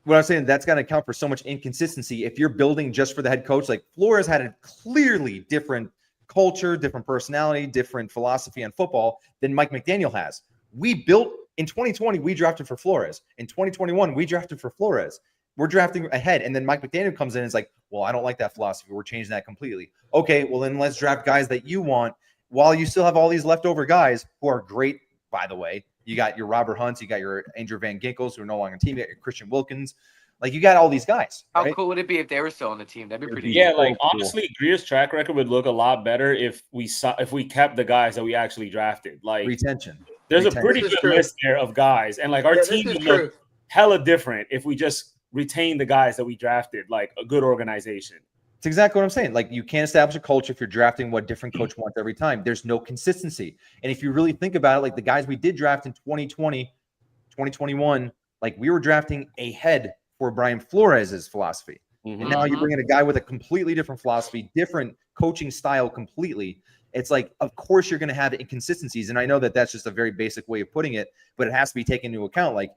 Speaker 1: what I'm saying. That's gonna account for so much inconsistency. If you're building just for the head coach, like Flores had a clearly different culture, different personality, different philosophy on football than Mike McDaniel has. We built in 2020, we drafted for Flores. In 2021, we drafted for Flores. We're drafting ahead. And then Mike McDaniel comes in and is like, well, I don't like that philosophy. We're changing that completely. Okay, well, then let's draft guys that you want while you still have all these leftover guys who are great, by the way. You got your Robert Hunts, you got your Andrew Van Ginkels, who are no longer on the team, you got your Christian Wilkins. Like, you got all these guys.
Speaker 6: How
Speaker 1: right?
Speaker 6: cool would it be if they were still on the team? That'd be pretty
Speaker 3: Yeah,
Speaker 6: cool.
Speaker 3: like honestly, Grier's track record would look a lot better if we kept the guys that we actually drafted. Like
Speaker 1: Retention.
Speaker 3: there's a pretty
Speaker 2: This is
Speaker 3: good
Speaker 2: true.
Speaker 3: list there of guys, and like our team
Speaker 2: This
Speaker 3: would
Speaker 2: is
Speaker 3: look
Speaker 2: true.
Speaker 3: hella different if we just retained the guys that we drafted, like a good organization.
Speaker 1: It's exactly what I'm saying. Like, you can't establish a culture if you're drafting what different coach wants every time. There's no consistency. And if you really think about it, like the guys we did draft in 2020, 2021, like we were drafting ahead for Brian Flores' philosophy. And now you're bringing a guy with a completely different philosophy, different coaching style completely. It's like, of course, you're going to have inconsistencies. And I know that that's just a very basic way of putting it, but it has to be taken into account. Like,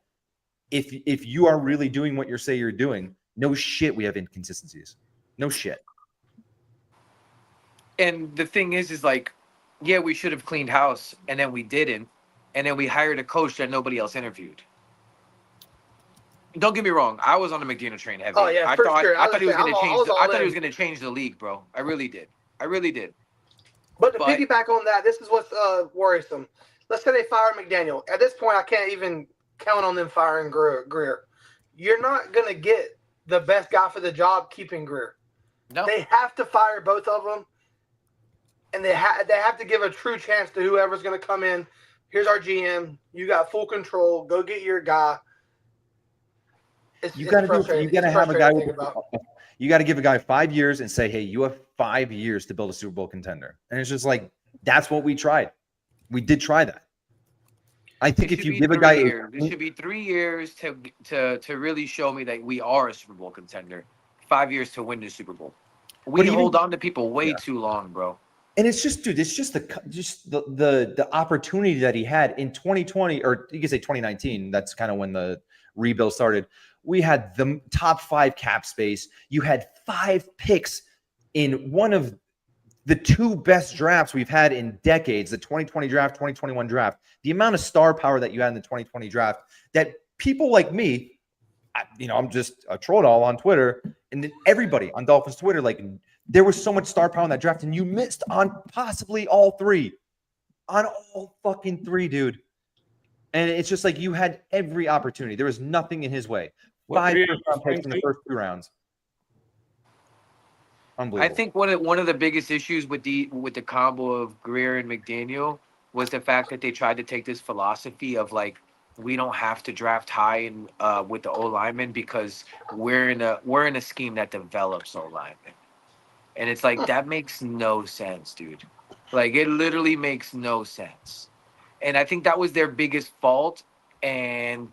Speaker 1: if you are really doing what you say you're doing, no shit, we have inconsistencies. No shit.
Speaker 6: And the thing is like, yeah, we should have cleaned house, and then we didn't, and then we hired a coach that nobody else interviewed. Don't get me wrong, I was on the McDaniel train heavy.
Speaker 2: Oh, yeah,
Speaker 6: I
Speaker 2: for
Speaker 6: thought
Speaker 2: sure.
Speaker 6: I thought he was going to change.
Speaker 2: all
Speaker 6: I thought he
Speaker 2: in.
Speaker 6: was going to change the league, bro. I really did.
Speaker 2: But to
Speaker 6: But-
Speaker 2: piggyback on that, this is what's worrisome. Let's say they fire McDaniel. At this point, I can't even count on them firing Grier. You're not going to get the best guy for the job keeping Grier.
Speaker 6: No,
Speaker 2: They have to fire both of them, and they have to give a true chance to whoever's going to come in. Here's our GM. You got full control. Go get your guy.
Speaker 1: You got to have a guy with.
Speaker 2: about.
Speaker 1: You got to give a guy 5 years and say, hey, you have 5 years to build a Super Bowl contender. And it's just like, that's what we tried. We did try that. I think if you give a guy,
Speaker 6: it should be 3 years to really show me that we are a Super Bowl contender. 5 years to win the Super Bowl. We hold on to people way too long, bro.
Speaker 1: and it's just, dude, it's just the opportunity that he had in 2020, or you could say 2019. That's kind of when the rebuild started. We had the top 5 cap space. You had 5 picks in one of the 2 best drafts we've had in decades, the 2020 draft, 2021 draft. The amount of star power that you had in the 2020 draft, that people like me, I'm just a troll doll on Twitter, and then everybody on Dolphins Twitter, like, there was so much star power in that draft, and you missed on possibly all 3. On all fucking 3, dude. And it's just like, you had every opportunity. There was nothing in his way. 5 first-round picks in the first 2 rounds. Unbelievable.
Speaker 6: I think one of the biggest issues with the combo of Grier and McDaniel was the fact that they tried to take this philosophy of like, we don't have to draft high in, with the O linemen because we're in a scheme that develops O linemen, and it's like, that makes no sense, dude. Like, it literally makes no sense. And I think that was their biggest fault. And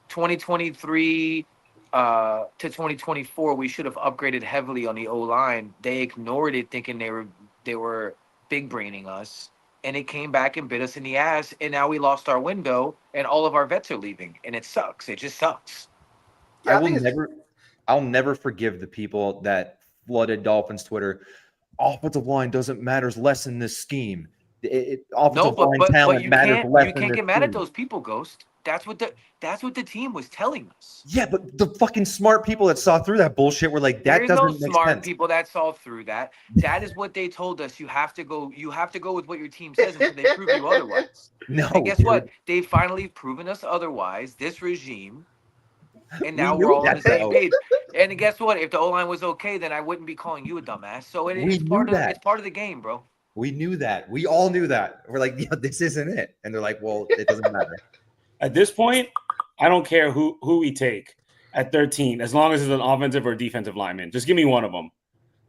Speaker 6: 2023 to 2024, we should have upgraded heavily on the O-line. They ignored it, thinking they were big braining us, and it came back and bit us in the ass. And now we lost our window, and all of our vets are leaving, and it sucks. It just sucks.
Speaker 2: Yeah,
Speaker 1: I'll never forgive the people that flooded Dolphins Twitter. Offensive line doesn't matter less in this scheme. Offensive line talent matters less.
Speaker 6: You can't get mad at those people, Ghost. That's what the team was telling us.
Speaker 1: Yeah, but the fucking smart people that saw through that bullshit were like, that doesn't make sense.
Speaker 6: Smart people that saw through that. That is what they told us. You have to go with what your team says until they prove you otherwise.
Speaker 1: No.
Speaker 6: And guess what? They finally proven us otherwise. This regime. And now we're all on the same page. And guess what? If the O-line was okay, then I wouldn't be calling you a dumbass. So it's part of the game, bro.
Speaker 1: We knew that. We all knew that. We're like, yeah, this isn't it. And they're like, well, it doesn't matter.
Speaker 3: At this point, I don't care who we take at 13, as long as it's an offensive or defensive lineman. Just give me one of them.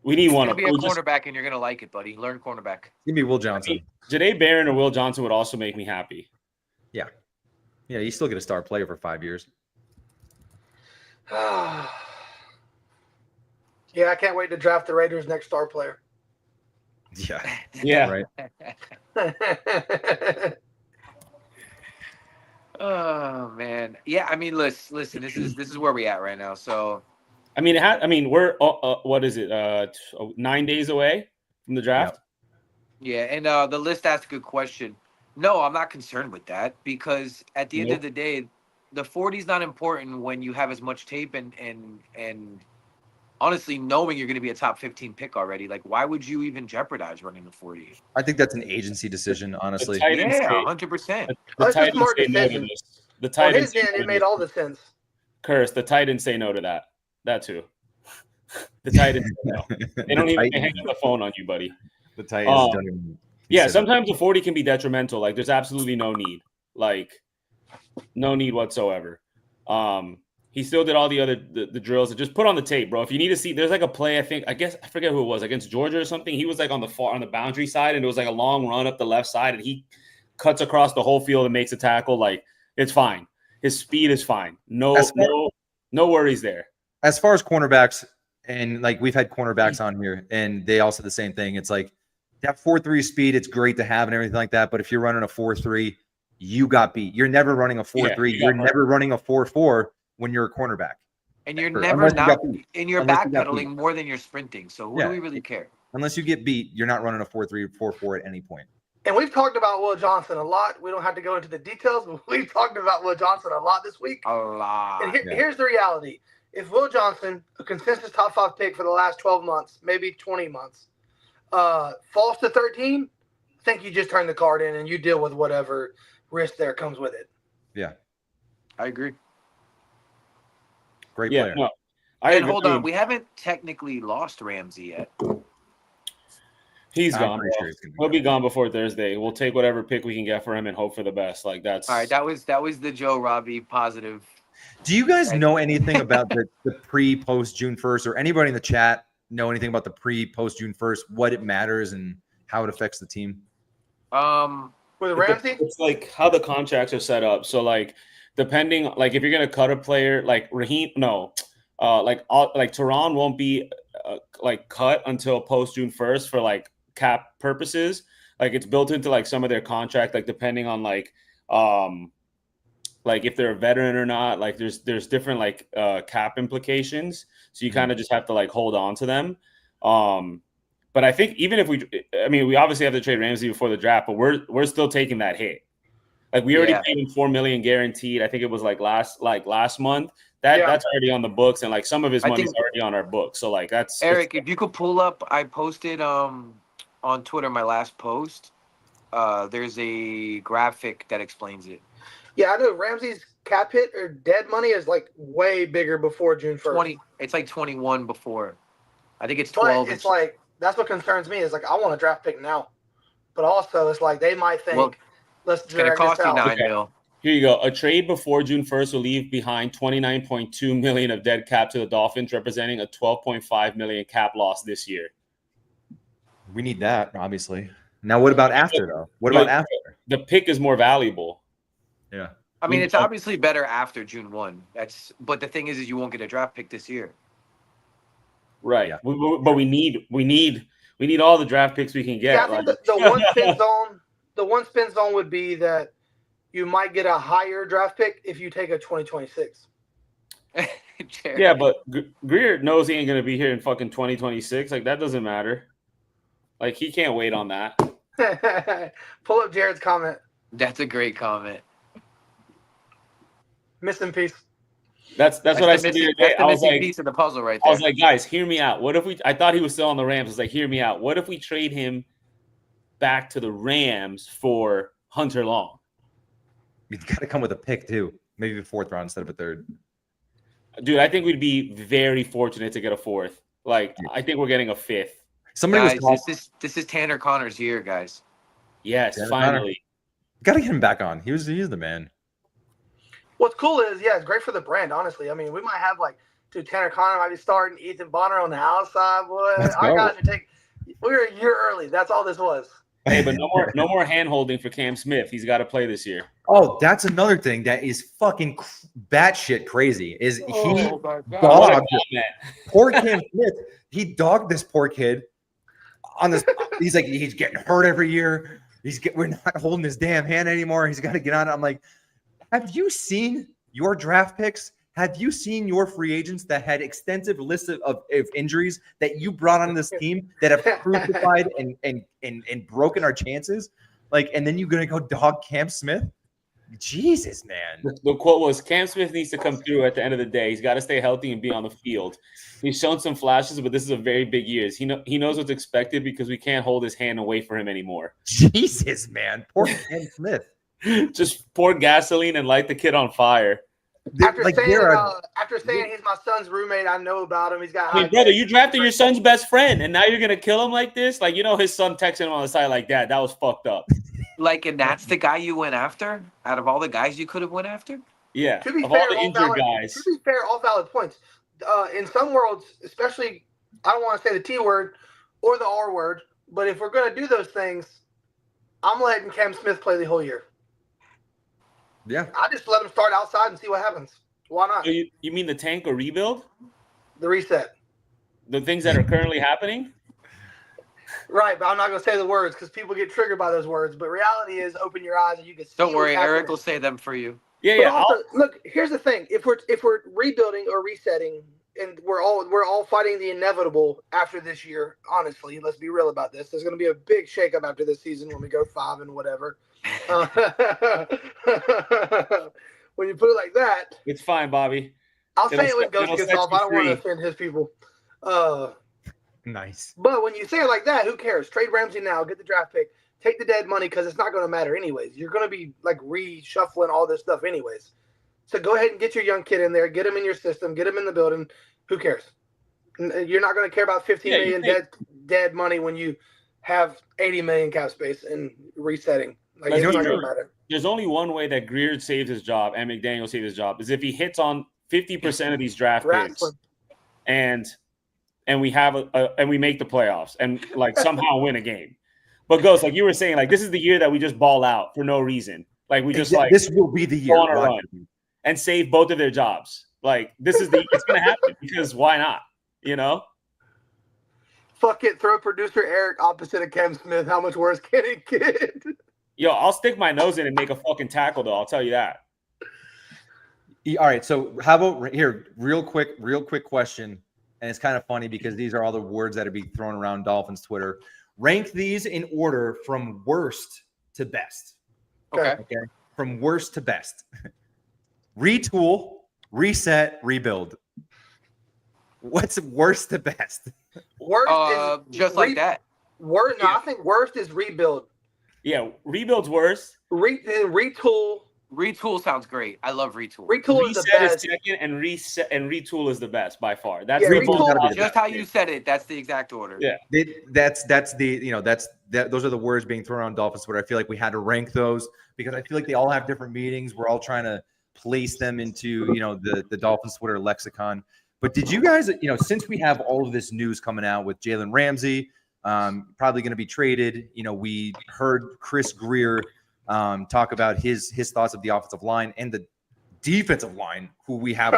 Speaker 3: We need one.
Speaker 6: Gonna be a
Speaker 3: We'll just-
Speaker 6: cornerback, and you're gonna like it, buddy. Learn cornerback.
Speaker 1: Give me Will Johnson.
Speaker 3: Janae Barron or Will Johnson would also make me happy.
Speaker 1: Yeah, you still get a star player for 5 years.
Speaker 2: Yeah, I can't wait to draft the Raiders' next star player.
Speaker 1: Yeah.
Speaker 3: Yeah.
Speaker 1: Right.
Speaker 6: Oh man, yeah. I mean, listen. This is where we at right now. So
Speaker 3: I mean, we're what is it? 9 days away from the draft.
Speaker 6: yeah, and the list asked a good question. No, I'm not concerned with that because at the end of the day, the 40 is not important when you have as much tape and honestly knowing you're going to be a top 15 pick already. Like, why would you even jeopardize running the 40?
Speaker 1: I think that's an agency decision, honestly.
Speaker 3: The Titans
Speaker 6: Yeah,
Speaker 3: say-
Speaker 6: 100%.
Speaker 3: The
Speaker 2: That's a
Speaker 3: Titans
Speaker 2: smart
Speaker 3: say no to
Speaker 2: decision.
Speaker 3: this. The
Speaker 2: On
Speaker 3: Titans
Speaker 2: his end,
Speaker 3: say no
Speaker 2: it
Speaker 3: to
Speaker 2: made
Speaker 3: this.
Speaker 2: all the sense.
Speaker 3: Curse. The Titans say no to that. That too. The Titans say no. They don't even hang up the phone on you, buddy.
Speaker 1: The Titans don't even
Speaker 3: Yeah,
Speaker 1: consider
Speaker 3: sometimes the 40 can be detrimental. Like, there's absolutely no need. Like, no need whatsoever. He still did all the other the drills. Just put on the tape, bro. If you need to see, there's like a play. I forget who it was against Georgia or something. He was like on the boundary side, and it was like a long run up the left side, and he cuts across the whole field and makes a tackle. Like, it's fine. His speed is fine. No worries there.
Speaker 1: As far as cornerbacks, and like we've had cornerbacks on here, and they all said the same thing. It's like that 4.3 speed, it's great to have and everything like that. But if you're running a 4.3, you got beat. You're never running a 4.3.
Speaker 3: you
Speaker 1: You're
Speaker 3: got
Speaker 1: never running a 4.4 when you're a cornerback.
Speaker 6: And you're
Speaker 1: Unless
Speaker 6: never
Speaker 1: you got
Speaker 6: not,
Speaker 1: beat.
Speaker 6: and you're
Speaker 1: Unless you got
Speaker 6: backpedaling
Speaker 1: beat.
Speaker 6: more than you're sprinting. So who
Speaker 1: Yeah.
Speaker 6: do we really care?
Speaker 1: Unless you get beat, you're not running a 4.3 or 4.4 at any point.
Speaker 2: And we've talked about Will Johnson a lot. We don't have to go into the details, but we've talked about Will Johnson a lot this week.
Speaker 6: A lot.
Speaker 2: And here's the reality. If Will Johnson, a consensus top 5 pick for the last 12 months, maybe 20 months, falls to 13, I think you just turn the card in and you deal with whatever risk there comes with it.
Speaker 1: Yeah.
Speaker 6: I agree.
Speaker 1: Great
Speaker 3: Yeah,
Speaker 1: player.
Speaker 3: no.
Speaker 6: And hold on, we haven't technically lost Ramsey yet.
Speaker 3: He's
Speaker 1: I'm
Speaker 3: gone.
Speaker 1: pretty
Speaker 3: Bro.
Speaker 1: sure he's gonna
Speaker 3: He'll
Speaker 1: go.
Speaker 3: be gone before Thursday. We'll take whatever pick we can get for him and hope for the best. Like, that's
Speaker 6: All right, that was the Joe Robbie positive.
Speaker 1: Do you guys know anything about the pre-post June 1st, or anybody in the chat know anything about the pre-post June 1st, what it matters and how it affects the team?
Speaker 2: With Ramsey?
Speaker 3: It's like how the contracts are set up. So, like, depending, like, if you're gonna cut a player, like Raheem, like Tehran won't be like cut until post June 1st for like cap purposes. Like, it's built into like some of their contract, like depending on like if they're a veteran or not. Like, there's different like cap implications. So you kind of just have to like hold on to them. But I think even if we obviously have to trade Ramsey before the draft, but we're still taking that hit. Like, we already paid him $4 million guaranteed. I think it was last month. That's already on the books, and like some of his money's already on our books. So like that's
Speaker 6: Eric, if you could pull up, I posted on Twitter my last post. There's a graphic that explains it.
Speaker 2: Yeah, I know Ramsey's cap hit or dead money is like way bigger before June 1st.
Speaker 6: It's like 21 before. I think it's
Speaker 2: 20,
Speaker 6: 12.
Speaker 2: it's like, that's what concerns me is like, I want a draft pick now. But also it's like they might think, let's
Speaker 6: it's going to
Speaker 2: drag
Speaker 6: cost
Speaker 2: this
Speaker 6: you
Speaker 2: out.
Speaker 6: $9 million.
Speaker 3: Here you go. A trade before June 1st will leave behind $29.2 million of dead cap to the Dolphins, representing a $12.5 million cap loss this year.
Speaker 1: We need that, obviously. Now, what about after, though? What about after?
Speaker 3: The pick is more valuable.
Speaker 1: Yeah.
Speaker 6: I mean, it's obviously better after June 1. But the thing is you won't get a draft pick this year.
Speaker 3: Right. Yeah. But we need all the draft picks we can get.
Speaker 2: Yeah, I think the one spin zone would be that you might get a higher draft pick if you take a 2026.
Speaker 3: Yeah, but Grier knows he ain't going to be here in fucking 2026. Like, that doesn't matter. Like, he can't wait on that.
Speaker 2: Pull up Jared's comment.
Speaker 6: That's a great comment.
Speaker 2: Missing piece.
Speaker 3: That's what I said the other day.
Speaker 6: That's the missing piece of the puzzle right there.
Speaker 3: I was like, guys, hear me out. What if I thought he was still on the Rams. I was like, hear me out. What if we trade him back to the Rams for Hunter Long?
Speaker 1: You've got to come with a pick, too. Maybe a 4th round instead of a 3rd.
Speaker 3: Dude, I think we'd be very fortunate to get a 4th. Like, I think we're getting a 5th.
Speaker 6: This is Tanner Connor's year, guys.
Speaker 3: Yes,
Speaker 1: Tanner
Speaker 3: finally.
Speaker 1: Got to get him back on. He was the man.
Speaker 2: What's cool is, it's great for the brand, honestly. I mean, we might have like Dude, Tanner Connor might be starting. Ethan Bonner on the outside, boy.
Speaker 1: Let's
Speaker 2: Our
Speaker 1: go.
Speaker 2: guys are we were a year early. That's all this was.
Speaker 3: Hey, but no more hand holding for Cam Smith. He's got to play this year.
Speaker 1: Oh, that's another thing that is fucking batshit crazy. Is he
Speaker 6: Oh my God.
Speaker 1: dogged
Speaker 3: Man.
Speaker 1: poor Cam Smith? He dogged this poor kid on this. He's like, he's getting hurt every year. We're not holding his damn hand anymore. He's got to get on it. I'm like, have you seen your draft picks? Have you seen your free agents that had extensive lists of injuries that you brought on this team that have crucified and broken our chances? Like, and then you're gonna go dog Cam Smith? Jesus, man.
Speaker 3: The quote was, Cam Smith needs to come through at the end of the day. He's got to stay healthy and be on the field. He's shown some flashes, but this is a very big year. He knows what's expected because we can't hold his hand away for him anymore.
Speaker 1: Jesus, man. Poor Cam Smith.
Speaker 3: Just pour gasoline and light the kid on fire.
Speaker 2: After saying he's my son's roommate, I know about him. He's got.
Speaker 3: Hey, brother, you drafted your son's best friend, and now you're gonna kill him like this? Like, his son texting him on the side like that. That was fucked up.
Speaker 6: Like, and that's the guy you went after out of all the guys you could have went after?
Speaker 3: Yeah,
Speaker 2: To be
Speaker 3: of
Speaker 2: fair,
Speaker 3: all the injured guys.
Speaker 2: To be fair, all valid points. In some worlds, especially, I don't want to say the T word or the R word, but if we're going to do those things, I'm letting Cam Smith play the whole year.
Speaker 1: Yeah.
Speaker 2: I just let him start outside and see what happens. Why not?
Speaker 3: So you mean the tank or rebuild?
Speaker 2: The reset.
Speaker 3: The things that are currently happening?
Speaker 2: Right, but I'm not going to say the words because people get triggered by those words. But reality is, open your eyes and you can see.
Speaker 6: Don't worry,
Speaker 2: what's
Speaker 6: Eric
Speaker 2: happening.
Speaker 6: will say them for you.
Speaker 3: Yeah,
Speaker 2: But
Speaker 3: yeah.
Speaker 2: also, look, here's the thing: if we're rebuilding or resetting, and we're all fighting the inevitable after this year. Honestly, let's be real about this. There's going to be a big shakeup after this season when we go 5 and whatever. When you put it like that,
Speaker 3: It's fine, Bobby.
Speaker 2: I'll say
Speaker 3: It'll
Speaker 2: it when
Speaker 3: set-
Speaker 2: Ghost
Speaker 3: it'll
Speaker 2: gets
Speaker 3: set
Speaker 2: off.
Speaker 3: you
Speaker 2: I don't want to
Speaker 3: free.
Speaker 2: offend his people.
Speaker 1: Nice.
Speaker 2: But when you say it like that, who cares? Trade Ramsey now, get the draft pick, take the dead money because it's not going to matter anyways. You're going to be like reshuffling all this stuff anyways. So go ahead and get your young kid in there, get him in your system, get him in the building. Who cares? You're not going to care about 15 million dead money when you have 80 million cap space and resetting. Like, it's not going to matter.
Speaker 3: There's only one way that Grier saved his job and McDaniel saved his job is if he hits on 50% of these draft picks and we have and we make the playoffs and like somehow win a game. But Ghost, like you were saying, like this is the year that we just ball out for no reason. Like we just like
Speaker 1: this will be the year
Speaker 3: go on a run and save both of their jobs. Like this is it's gonna happen because why not?
Speaker 2: Fuck it, throw producer Eric opposite of Cam Smith. How much worse can it get?
Speaker 3: Yo, I'll stick my nose in and make a fucking tackle though. I'll tell you that.
Speaker 1: All right, so how about here, real quick question, and it's kind of funny because these are all the words that are being thrown around Dolphins Twitter. Rank these in order from worst to best.
Speaker 6: Okay.
Speaker 1: From worst to best. Retool, reset, rebuild. What's worst to best?
Speaker 2: Worst is
Speaker 6: just like that.
Speaker 2: Worst. No, I think worst is rebuild.
Speaker 3: Yeah, rebuild's worst.
Speaker 2: Retool.
Speaker 6: Retool sounds great. I love retool.
Speaker 2: Retool is the
Speaker 3: Reset is
Speaker 2: best.
Speaker 3: second, and reset and retool is the best by far. That's
Speaker 2: Yeah,
Speaker 3: the
Speaker 2: retool
Speaker 3: most
Speaker 1: gotta be the
Speaker 6: Just
Speaker 1: best.
Speaker 6: how you said it, that's the exact order.
Speaker 3: Yeah.
Speaker 1: Those are the words being thrown around Dolphins Twitter. I feel like we had to rank those because I feel like they all have different meanings. We're all trying to place them into the Dolphins Twitter lexicon. But did you guys, since we have all of this news coming out with Jalen Ramsey, probably going to be traded, we heard Chris Grier talk about his thoughts of the offensive line and the defensive line, who we have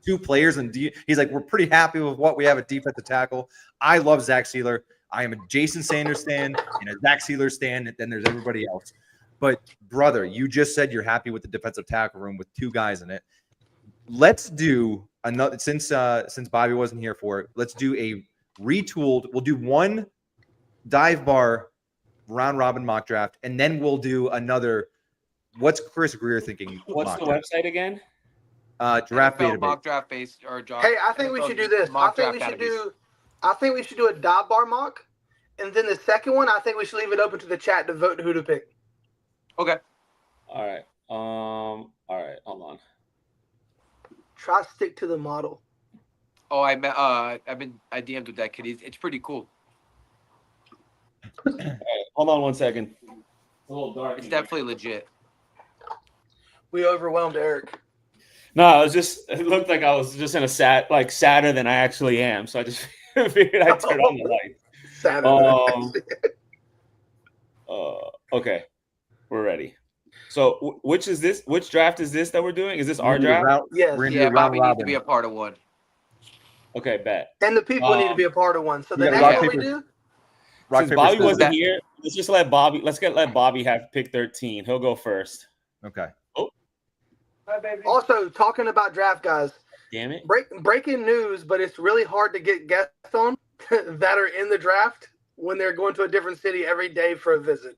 Speaker 1: two players, and he's like, we're pretty happy with what we have at defensive tackle. I love Zach Sealer. I am a Jason Sanders stan and a Zach Sealer stan, and then there's everybody else. But brother, you just said you're happy with the defensive tackle room with two guys in it. Let's do another, since Bobby wasn't here for it, let's do a retooled. We'll do one dive bar round robin mock draft, and then we'll do another. What's Chris Grier thinking?
Speaker 3: What's the website again?
Speaker 1: Draft
Speaker 6: NFL
Speaker 1: database.
Speaker 6: mock draft base or draft.
Speaker 2: Hey, I think we should do this. I think we should do a dive bar mock, and then the second one, I think we should leave it open to the chat to vote who to pick.
Speaker 6: Okay.
Speaker 3: All right. All right. Hold on.
Speaker 2: Try to stick to the model.
Speaker 6: Oh, I DM'd with that kid. It's pretty cool.
Speaker 3: All right, hold on one second. It's a little dark.
Speaker 6: It's definitely legit.
Speaker 2: We overwhelmed Eric.
Speaker 3: No, it looked like I was just in a sadder than I actually am. So I just figured I'd turn on the light.
Speaker 2: Saturday.
Speaker 3: Okay, we're ready. So which draft is this that we're doing? Is this our draft?
Speaker 2: Yes.
Speaker 1: We're gonna do
Speaker 6: Yeah,
Speaker 1: round
Speaker 6: Bobby needs to
Speaker 1: robin.
Speaker 6: be a part of one.
Speaker 3: Okay, bet.
Speaker 2: And the people need to be a part of one. So the
Speaker 1: Yeah,
Speaker 2: next
Speaker 1: rock,
Speaker 2: one we
Speaker 1: paper-
Speaker 2: do,
Speaker 1: Rock,
Speaker 3: Since
Speaker 1: paper,
Speaker 3: Bobby
Speaker 1: scissors.
Speaker 3: wasn't here, let's just let Bobby. Let Bobby have pick 13. He'll go first.
Speaker 1: Okay.
Speaker 2: also talking about draft guys,
Speaker 3: Damn it.
Speaker 2: breaking news, but it's really hard to get guests on that are in the draft when they're going to a different city every day for a visit.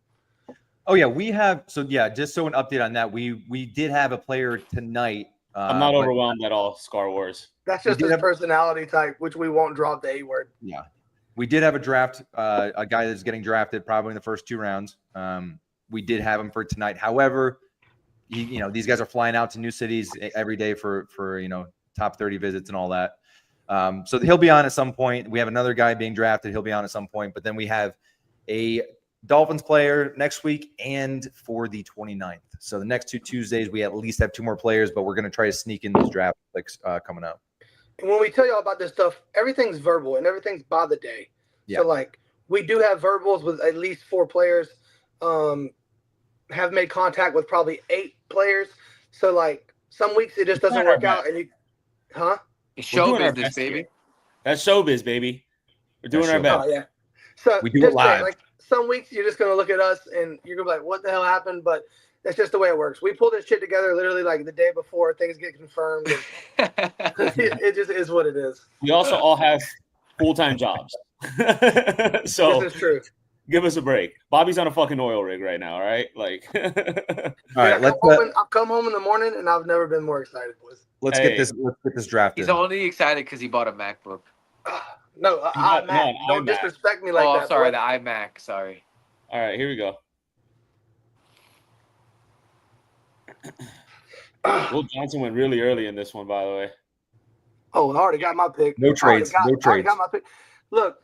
Speaker 1: Oh yeah, we have. So yeah, just so an update on that, we did have a player tonight.
Speaker 3: I'm not
Speaker 1: but-
Speaker 3: overwhelmed at all. Scar Wars.
Speaker 2: That's
Speaker 1: We
Speaker 2: just
Speaker 1: did
Speaker 2: his
Speaker 1: have-
Speaker 2: personality type, which we won't drop the A word.
Speaker 1: Yeah, we did have a draft. A guy that's getting drafted probably in the first 2 rounds. We did have him for tonight. However, these guys are flying out to new cities every day for top 30 visits and all that. So he'll be on at some point. We have another guy being drafted. He'll be on at some point. But then we have a Dolphins player next week and for the 29th. So the next 2 Tuesdays, we at least have 2 more players, but we're going to try to sneak in this draft coming up.
Speaker 2: And when we tell y'all about this stuff, everything's verbal and everything's by the day.
Speaker 1: Yeah.
Speaker 2: So like we do have verbals with at least 4 players. Have made contact with probably 8 players. So like some weeks it just doesn't work out. And
Speaker 6: It's
Speaker 3: We're
Speaker 6: show
Speaker 3: doing our
Speaker 6: business,
Speaker 3: best
Speaker 6: baby.
Speaker 3: here. That's showbiz, baby. We're doing our
Speaker 1: That's
Speaker 3: best.
Speaker 2: Oh yeah. So
Speaker 1: We do it
Speaker 2: just
Speaker 1: live.
Speaker 2: like some weeks you're just gonna look at us and you're gonna be like, what the hell happened? But that's just the way it works. We pull this shit together literally like the day before things get confirmed. It just is what it is.
Speaker 3: We also all have full-time jobs. So
Speaker 2: This is true.
Speaker 3: give us a break. Bobby's on a fucking oil rig right now, all right? Like
Speaker 1: All right,
Speaker 2: I've come home in the morning and I've never been more excited, boys.
Speaker 1: let's
Speaker 3: Hey.
Speaker 1: get this drafted.
Speaker 6: He's only excited because he bought a MacBook.
Speaker 2: No,
Speaker 3: Not-
Speaker 2: Matt,
Speaker 3: an
Speaker 2: don't
Speaker 3: iMac.
Speaker 2: disrespect me like
Speaker 6: Oh,
Speaker 2: that.
Speaker 6: sorry,
Speaker 2: boy.
Speaker 6: the iMac. Sorry.
Speaker 3: all right, here we go. Will Johnson went really early in this one, by the way.
Speaker 2: Oh, I already got my pick.
Speaker 1: No trades, no
Speaker 2: I already
Speaker 1: trades.
Speaker 2: got my pick. Look,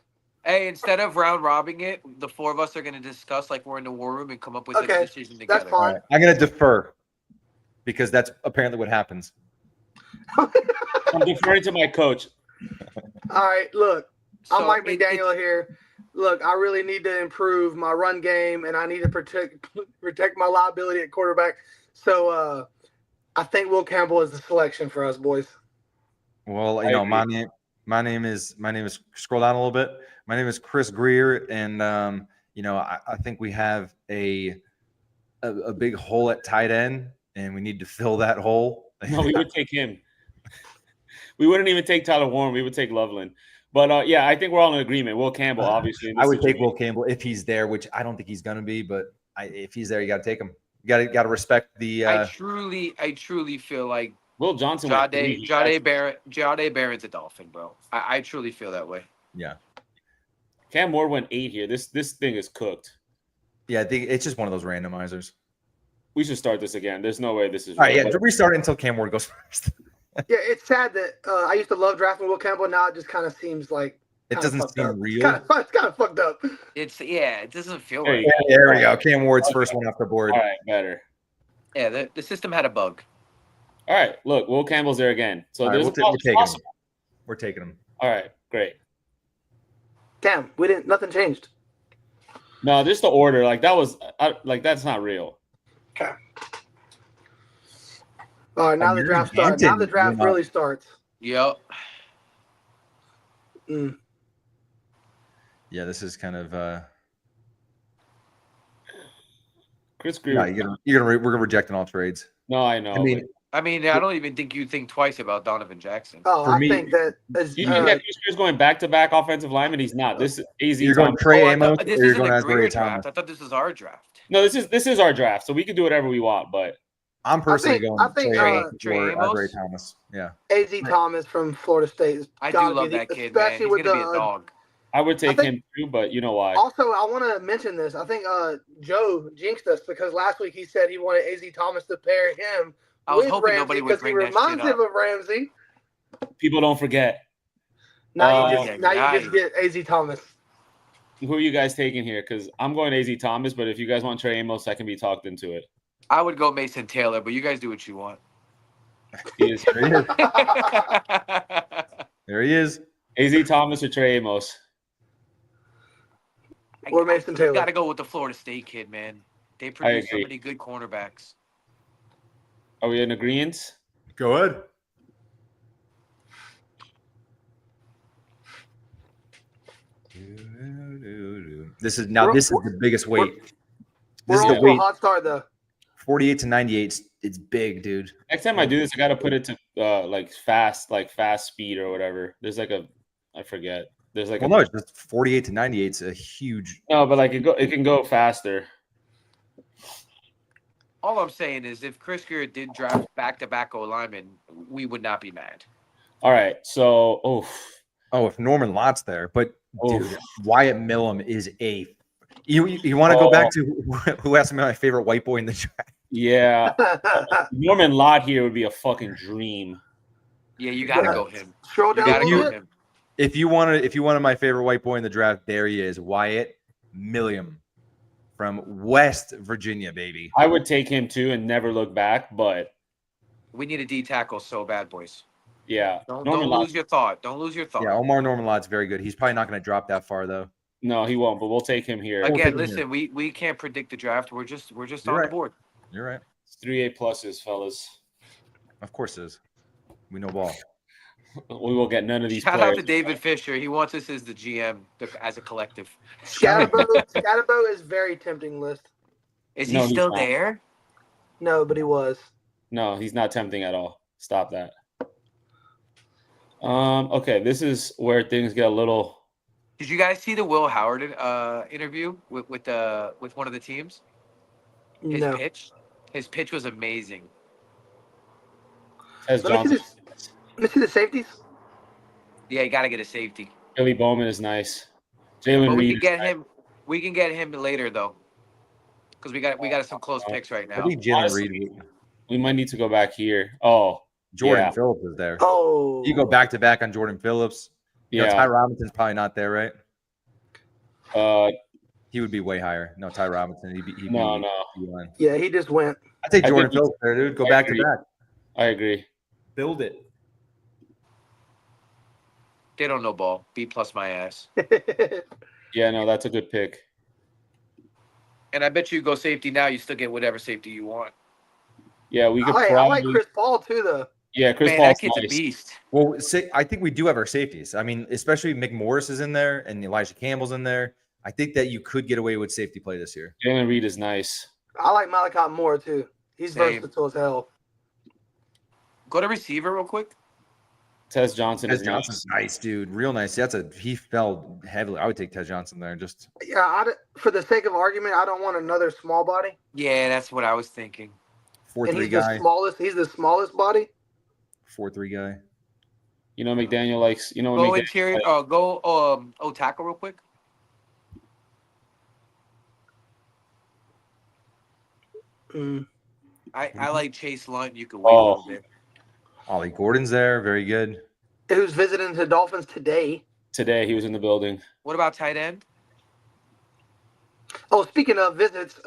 Speaker 6: Hey, instead of round robbing it, the 4 of us are going to discuss like we're in the war room and come up with
Speaker 2: Okay,
Speaker 6: a decision together.
Speaker 2: that's fine.
Speaker 1: I'm going to defer because that's apparently what happens.
Speaker 3: I'm deferring to my coach.
Speaker 2: All right, look, I'm
Speaker 6: So
Speaker 2: Mike
Speaker 6: it-
Speaker 2: McDaniel here. Look, I really need to improve my run game, and I need to protect my liability at quarterback. So I think Will Campbell is the selection for us, boys.
Speaker 1: Well,
Speaker 3: I agree.
Speaker 1: my name is scroll down a little bit. My name is Chris Grier, and I think we have a big hole at tight end, and we need to fill that hole.
Speaker 3: No, we would take him. We wouldn't even take Tyler Warren. We would take Loveland. But yeah, I think we're all in agreement. Will Campbell, obviously. in this
Speaker 1: I would take
Speaker 3: situation.
Speaker 1: Will Campbell if he's there, which I don't think he's going to be, but if he's there, you got to take him. You got to respect the.
Speaker 6: I truly feel like
Speaker 3: Will Johnson went three.
Speaker 6: Jade Barrett's a Dolphin, bro. I truly feel that way.
Speaker 1: Yeah,
Speaker 3: Cam Moore went 8 here. This thing is cooked.
Speaker 1: yeah. I think it's just one of those randomizers.
Speaker 3: We should start this again. There's no way this is
Speaker 1: All right,
Speaker 3: real.
Speaker 1: yeah. Restart it until Cam Ward goes first.
Speaker 2: Yeah, it's sad that I used to love drafting Will Campbell. Now it just kind of seems like
Speaker 1: It
Speaker 2: kinda
Speaker 1: doesn't
Speaker 2: fucked
Speaker 1: seem
Speaker 2: up.
Speaker 1: real.
Speaker 2: It's kind of fucked up.
Speaker 6: It doesn't feel
Speaker 3: There
Speaker 6: right.
Speaker 3: you go.
Speaker 1: Yeah, there we go. Cam Ward's first one off the board.
Speaker 3: All right, better.
Speaker 6: Yeah, the system had a bug.
Speaker 3: All right, look, Will Campbell's there again. So
Speaker 1: All right,
Speaker 3: there's
Speaker 1: we're
Speaker 3: a
Speaker 1: taking him.
Speaker 3: possible.
Speaker 1: We're taking him.
Speaker 3: All right, great.
Speaker 2: Damn, nothing changed.
Speaker 3: No, just the order. Like that was that's not real.
Speaker 2: Okay. All right, now the
Speaker 1: You're
Speaker 2: draft starts. Now the draft
Speaker 1: Hampton.
Speaker 2: really starts.
Speaker 6: Yep.
Speaker 1: Yeah, this is kind of.
Speaker 3: Chris Grier.
Speaker 1: Yeah, we're gonna rejecting all trades.
Speaker 3: No, I know.
Speaker 6: I mean, I don't even think you think twice about Donovan Jackson.
Speaker 2: Oh,
Speaker 1: For
Speaker 2: I
Speaker 1: me-
Speaker 2: think that as,
Speaker 3: you think that Chris Grier's going back-to-back offensive lineman? He's not. This is easy.
Speaker 1: You're going Trey Amos,
Speaker 6: this
Speaker 1: or you're
Speaker 6: isn't
Speaker 1: going
Speaker 6: a
Speaker 1: Asbury
Speaker 6: Grier
Speaker 1: Thomas.
Speaker 6: draft. I thought this was our draft.
Speaker 3: No, this is our draft, so we can do whatever we want. But
Speaker 1: I'm personally
Speaker 2: think-
Speaker 1: going
Speaker 2: I think,
Speaker 6: Trey
Speaker 1: or
Speaker 6: Amos?
Speaker 1: Asbury Thomas. Yeah.
Speaker 2: AZ Thomas from Florida State. Is
Speaker 6: I do
Speaker 2: gotta
Speaker 6: love
Speaker 2: be
Speaker 6: that kid, man.
Speaker 2: especially
Speaker 6: He's
Speaker 2: with
Speaker 6: gonna be a
Speaker 2: the.
Speaker 6: dog.
Speaker 3: I would take
Speaker 2: think-
Speaker 3: him too. But you know why?
Speaker 2: Also, I want to mention this. I think Joe jinxed us because last week he said he wanted AZ Thomas to pair him
Speaker 6: I was
Speaker 2: with
Speaker 6: hoping
Speaker 2: Ramsey
Speaker 6: nobody would
Speaker 2: because he
Speaker 6: bring that
Speaker 2: reminds
Speaker 6: shit
Speaker 2: him
Speaker 6: up.
Speaker 2: of Ramsey.
Speaker 3: People don't forget.
Speaker 2: Now you
Speaker 6: yeah.
Speaker 2: just get AZ Thomas.
Speaker 3: Who are you guys taking here? Because I'm going AZ Thomas, but if you guys want Trey Amos, I can be talked into it.
Speaker 6: I would go Mason Taylor, but you guys do what you want.
Speaker 3: He is.
Speaker 1: There he is.
Speaker 3: AZ Thomas or Trey Amos?
Speaker 2: Or Mason Taylor.
Speaker 6: Got to go with the Florida State kid, man. They produce so
Speaker 3: agree.
Speaker 6: many good cornerbacks.
Speaker 3: Are we in agreement?
Speaker 1: Go ahead. This is the biggest weight.
Speaker 2: We're
Speaker 1: This is
Speaker 2: on
Speaker 1: the
Speaker 2: to a
Speaker 1: weight.
Speaker 2: hot start though.
Speaker 1: 48 to 98. It's big, dude.
Speaker 3: Next time I do this, I gotta put it to fast speed or whatever. There's like I forget. There's like
Speaker 1: No, it's just 48 to 98. It's a huge.
Speaker 3: No, but like it can go faster.
Speaker 6: All I'm saying is, if Chris Grier did draft back-to-back O-linemen, we would not be mad.
Speaker 3: All right, so
Speaker 1: if Norman Lott's there, but dude,
Speaker 3: Oof.
Speaker 1: Wyatt Millum is a. You want to go back to who asked me my favorite white boy in the draft?
Speaker 3: Yeah, Norman Lott here would be a fucking dream.
Speaker 6: Yeah, you got to go him.
Speaker 2: Scroll
Speaker 6: You
Speaker 2: down
Speaker 6: got to
Speaker 2: a
Speaker 6: go
Speaker 2: little bit.
Speaker 6: him.
Speaker 1: If you wanted my favorite white boy in the draft, there he is, Wyatt Millum from West Virginia, baby.
Speaker 3: I would take him too and never look back, but
Speaker 6: We need a D tackle so bad, boys.
Speaker 3: yeah,
Speaker 6: Don't
Speaker 3: Norman Lott.
Speaker 6: lose your thought. Don't lose your thought.
Speaker 1: Yeah, Omar Norman Lott's very good. He's probably not going to drop that far though.
Speaker 3: No, he won't, but we'll take him here.
Speaker 1: take
Speaker 6: Again,
Speaker 1: him
Speaker 6: listen, we can't predict the draft. We're just
Speaker 1: You're
Speaker 6: on
Speaker 1: right.
Speaker 6: the board.
Speaker 1: You're right.
Speaker 3: It's 3 A+, fellas.
Speaker 1: Of course it is. We know ball.
Speaker 3: We will get none of these
Speaker 6: Shout out
Speaker 3: players.
Speaker 6: to David Fisher. He wants us as the GM as a collective.
Speaker 2: Scatterbo is very tempting list.
Speaker 6: Is
Speaker 3: No,
Speaker 6: he
Speaker 3: he's
Speaker 6: still
Speaker 3: not.
Speaker 6: there?
Speaker 2: No, but he was.
Speaker 3: No, he's not tempting at all. Stop that. Okay, this is where things get a little.
Speaker 6: Did you guys see the Will Howard interview with one of the teams?
Speaker 2: No.
Speaker 6: His pitch was amazing.
Speaker 3: As
Speaker 2: Let me see
Speaker 3: Johnson,
Speaker 2: Let me see the safeties.
Speaker 6: Yeah, you got to get a safety.
Speaker 3: Billy Bowman is nice. Jalen
Speaker 6: But
Speaker 3: Reed.
Speaker 6: we can get him later though, because we got some close picks right
Speaker 1: I
Speaker 6: now.
Speaker 1: think Jalen
Speaker 3: Honestly,
Speaker 1: Reed.
Speaker 3: We might need to go back here. Oh,
Speaker 1: Jordan
Speaker 3: yeah.
Speaker 1: Phillips is there.
Speaker 2: Oh.
Speaker 1: You go back to back on Jordan Phillips. You know,
Speaker 3: Yeah.
Speaker 1: Ty Robinson's probably not there, right? He would be way higher. No, Ty Robinson. He'd be
Speaker 3: No.
Speaker 1: D-line.
Speaker 2: Yeah, he just went.
Speaker 1: I take
Speaker 3: I
Speaker 1: Jordan
Speaker 3: think
Speaker 1: Phillips there, dude. Go
Speaker 3: I
Speaker 1: back
Speaker 3: agree.
Speaker 1: to back.
Speaker 3: I agree.
Speaker 1: Build it.
Speaker 6: They don't know ball. B+ my ass.
Speaker 3: Yeah, no, that's a good pick.
Speaker 6: And I bet you go safety now, you still get whatever safety you want.
Speaker 3: Yeah, we could
Speaker 2: I
Speaker 3: probably.
Speaker 2: like Chris Paul too, though.
Speaker 3: Yeah, Chris
Speaker 6: Man,
Speaker 3: Paul's
Speaker 6: that kid's
Speaker 3: nice.
Speaker 6: a beast.
Speaker 1: Well, I think we do have our safeties. I mean, especially McMorris is in there and Elijah Campbell's in there. I think that you could get away with safety play this year.
Speaker 3: Jalen Reed is nice.
Speaker 2: I like Malachi Moore too. He's
Speaker 6: Same.
Speaker 2: versatile as hell.
Speaker 6: Go to receiver real quick.
Speaker 3: Tez Johnson
Speaker 1: Tez
Speaker 3: is
Speaker 1: Johnson's nice, dude. Real nice. He fell heavily. I would take Tez Johnson there. Just
Speaker 2: Yeah, for the sake of argument, I don't want another small body.
Speaker 6: Yeah, that's what I was thinking.
Speaker 1: 4'3"
Speaker 2: And he's
Speaker 1: guy.
Speaker 2: the smallest. He's the smallest body.
Speaker 1: 4'3" guy.
Speaker 3: You know, McDaniel likes. You know,
Speaker 6: Go
Speaker 3: McDaniel
Speaker 6: interior.
Speaker 3: likes-
Speaker 6: Go tackle real quick.
Speaker 2: Mm.
Speaker 6: I like Chase Lunt. You could wait a
Speaker 3: Oh.
Speaker 6: little bit.
Speaker 1: Ollie Gordon's there. Very good.
Speaker 2: Who's visiting the Dolphins today?
Speaker 3: Today he was in the building.
Speaker 6: What about tight end?
Speaker 2: Oh, speaking of visits,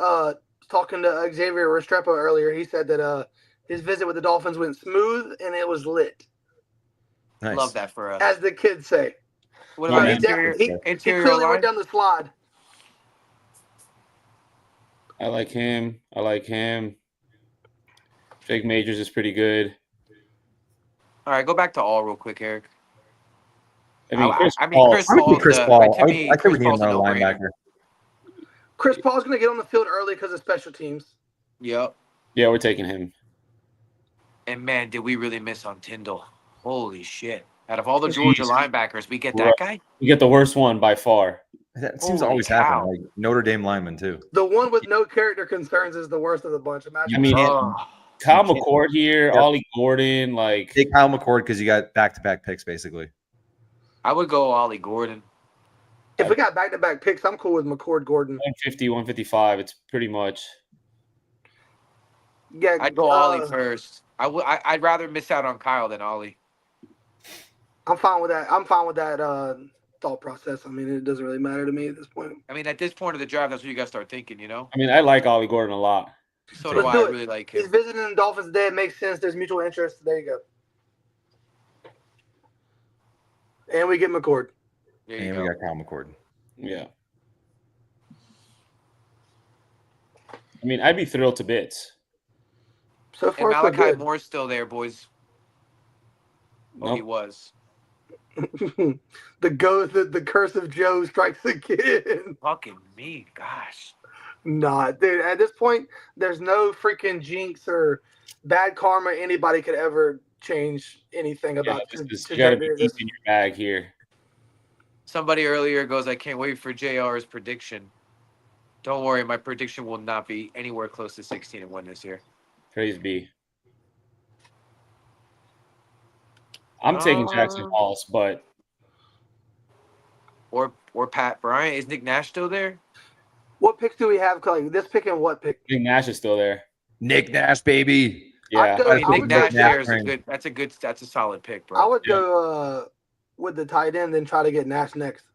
Speaker 2: talking to Xavier Restrepo earlier, he said that his visit with the Dolphins went smooth and it was lit,
Speaker 1: Nice.
Speaker 6: Love that for us.
Speaker 2: as the kids say.
Speaker 6: What
Speaker 3: Yeah,
Speaker 6: about
Speaker 3: man.
Speaker 6: interior?
Speaker 2: He
Speaker 6: Interior
Speaker 2: clearly
Speaker 6: line.
Speaker 2: went down the slide.
Speaker 3: I like him. Jake Majors is pretty good.
Speaker 6: All right, go back to all real quick, Eric.
Speaker 3: I mean, Chris
Speaker 6: I mean,
Speaker 3: Paul.
Speaker 6: Chris
Speaker 1: I would
Speaker 6: Paul's
Speaker 1: take Chris
Speaker 6: the-
Speaker 1: Paul.
Speaker 6: to
Speaker 1: I
Speaker 6: me,
Speaker 1: think
Speaker 6: Chris
Speaker 1: we need
Speaker 6: Paul's a
Speaker 1: another
Speaker 6: no-brainer.
Speaker 1: linebacker.
Speaker 2: Chris Paul's going to get on the field early because of special teams.
Speaker 6: Yep.
Speaker 3: Yeah, we're taking him.
Speaker 6: And man, did we really miss on Tyndall? Holy shit! Out of all the Georgia
Speaker 3: Jeez.
Speaker 6: linebackers, we get that guy.
Speaker 3: We get the worst one by far.
Speaker 1: That seems to
Speaker 6: Holy
Speaker 1: always
Speaker 6: cow.
Speaker 1: happen. Like Notre Dame lineman too.
Speaker 2: The one with no character concerns is the worst of the bunch. Imagine.
Speaker 3: I mean,
Speaker 6: Ugh.
Speaker 3: Kyle
Speaker 1: You can't-
Speaker 3: McCord here,
Speaker 1: Yeah.
Speaker 3: Ollie Gordon, like
Speaker 1: Take Kyle McCord because you got back-to-back picks basically.
Speaker 6: I would go Ollie Gordon.
Speaker 2: if we got back-to-back picks, I'm cool with McCord Gordon.
Speaker 3: 150, 155. It's pretty much.
Speaker 2: Yeah,
Speaker 6: I'd go Ollie first. I'd rather miss out on Kyle than Ollie.
Speaker 2: I'm fine with that. I'm fine with that thought process. I mean, it doesn't really matter to me at this point.
Speaker 6: I mean, at this point of the draft, that's what you got to start thinking. You know.
Speaker 3: I mean, I like Ollie Gordon a lot.
Speaker 6: So do
Speaker 2: Let's
Speaker 6: I.
Speaker 2: do
Speaker 6: I
Speaker 2: it.
Speaker 6: really like
Speaker 2: He's
Speaker 6: him.
Speaker 2: visiting the Dolphins today. It makes sense. There's mutual interest. There you go. And we get McCord.
Speaker 6: There you
Speaker 1: And
Speaker 6: go.
Speaker 1: we got Kyle McCord.
Speaker 3: Yeah. I mean, I'd be thrilled to bits.
Speaker 2: So
Speaker 6: And
Speaker 2: far, so
Speaker 6: Malachi
Speaker 2: good.
Speaker 6: Moore's still there, boys. Oh, he
Speaker 3: Nope.
Speaker 6: was.
Speaker 2: The curse of Joe strikes again.
Speaker 6: Fucking me, gosh.
Speaker 2: Nah, dude. At this point, there's no freaking jinx or bad karma anybody could ever change anything
Speaker 3: Yeah,
Speaker 2: about.
Speaker 3: you got to be deep in your bag here.
Speaker 6: Somebody earlier goes, I can't wait for JR's prediction. Don't worry, my prediction will not be anywhere close to 16-1 this year.
Speaker 3: Praise be. I'm taking Jackson Halls, but
Speaker 6: Or Pat Bryant. Is Nick Nash still there?
Speaker 2: What picks do we have? Like this pick and what pick?
Speaker 3: I think Nash is still there.
Speaker 1: Nick Nash, baby.
Speaker 3: Yeah.
Speaker 2: I'd
Speaker 6: I mean,
Speaker 2: I
Speaker 6: Nick
Speaker 2: would go
Speaker 6: Nash
Speaker 2: Jack-
Speaker 6: there is a good. That's a solid pick, bro.
Speaker 2: I would go with the tight end, then try to get Nash next.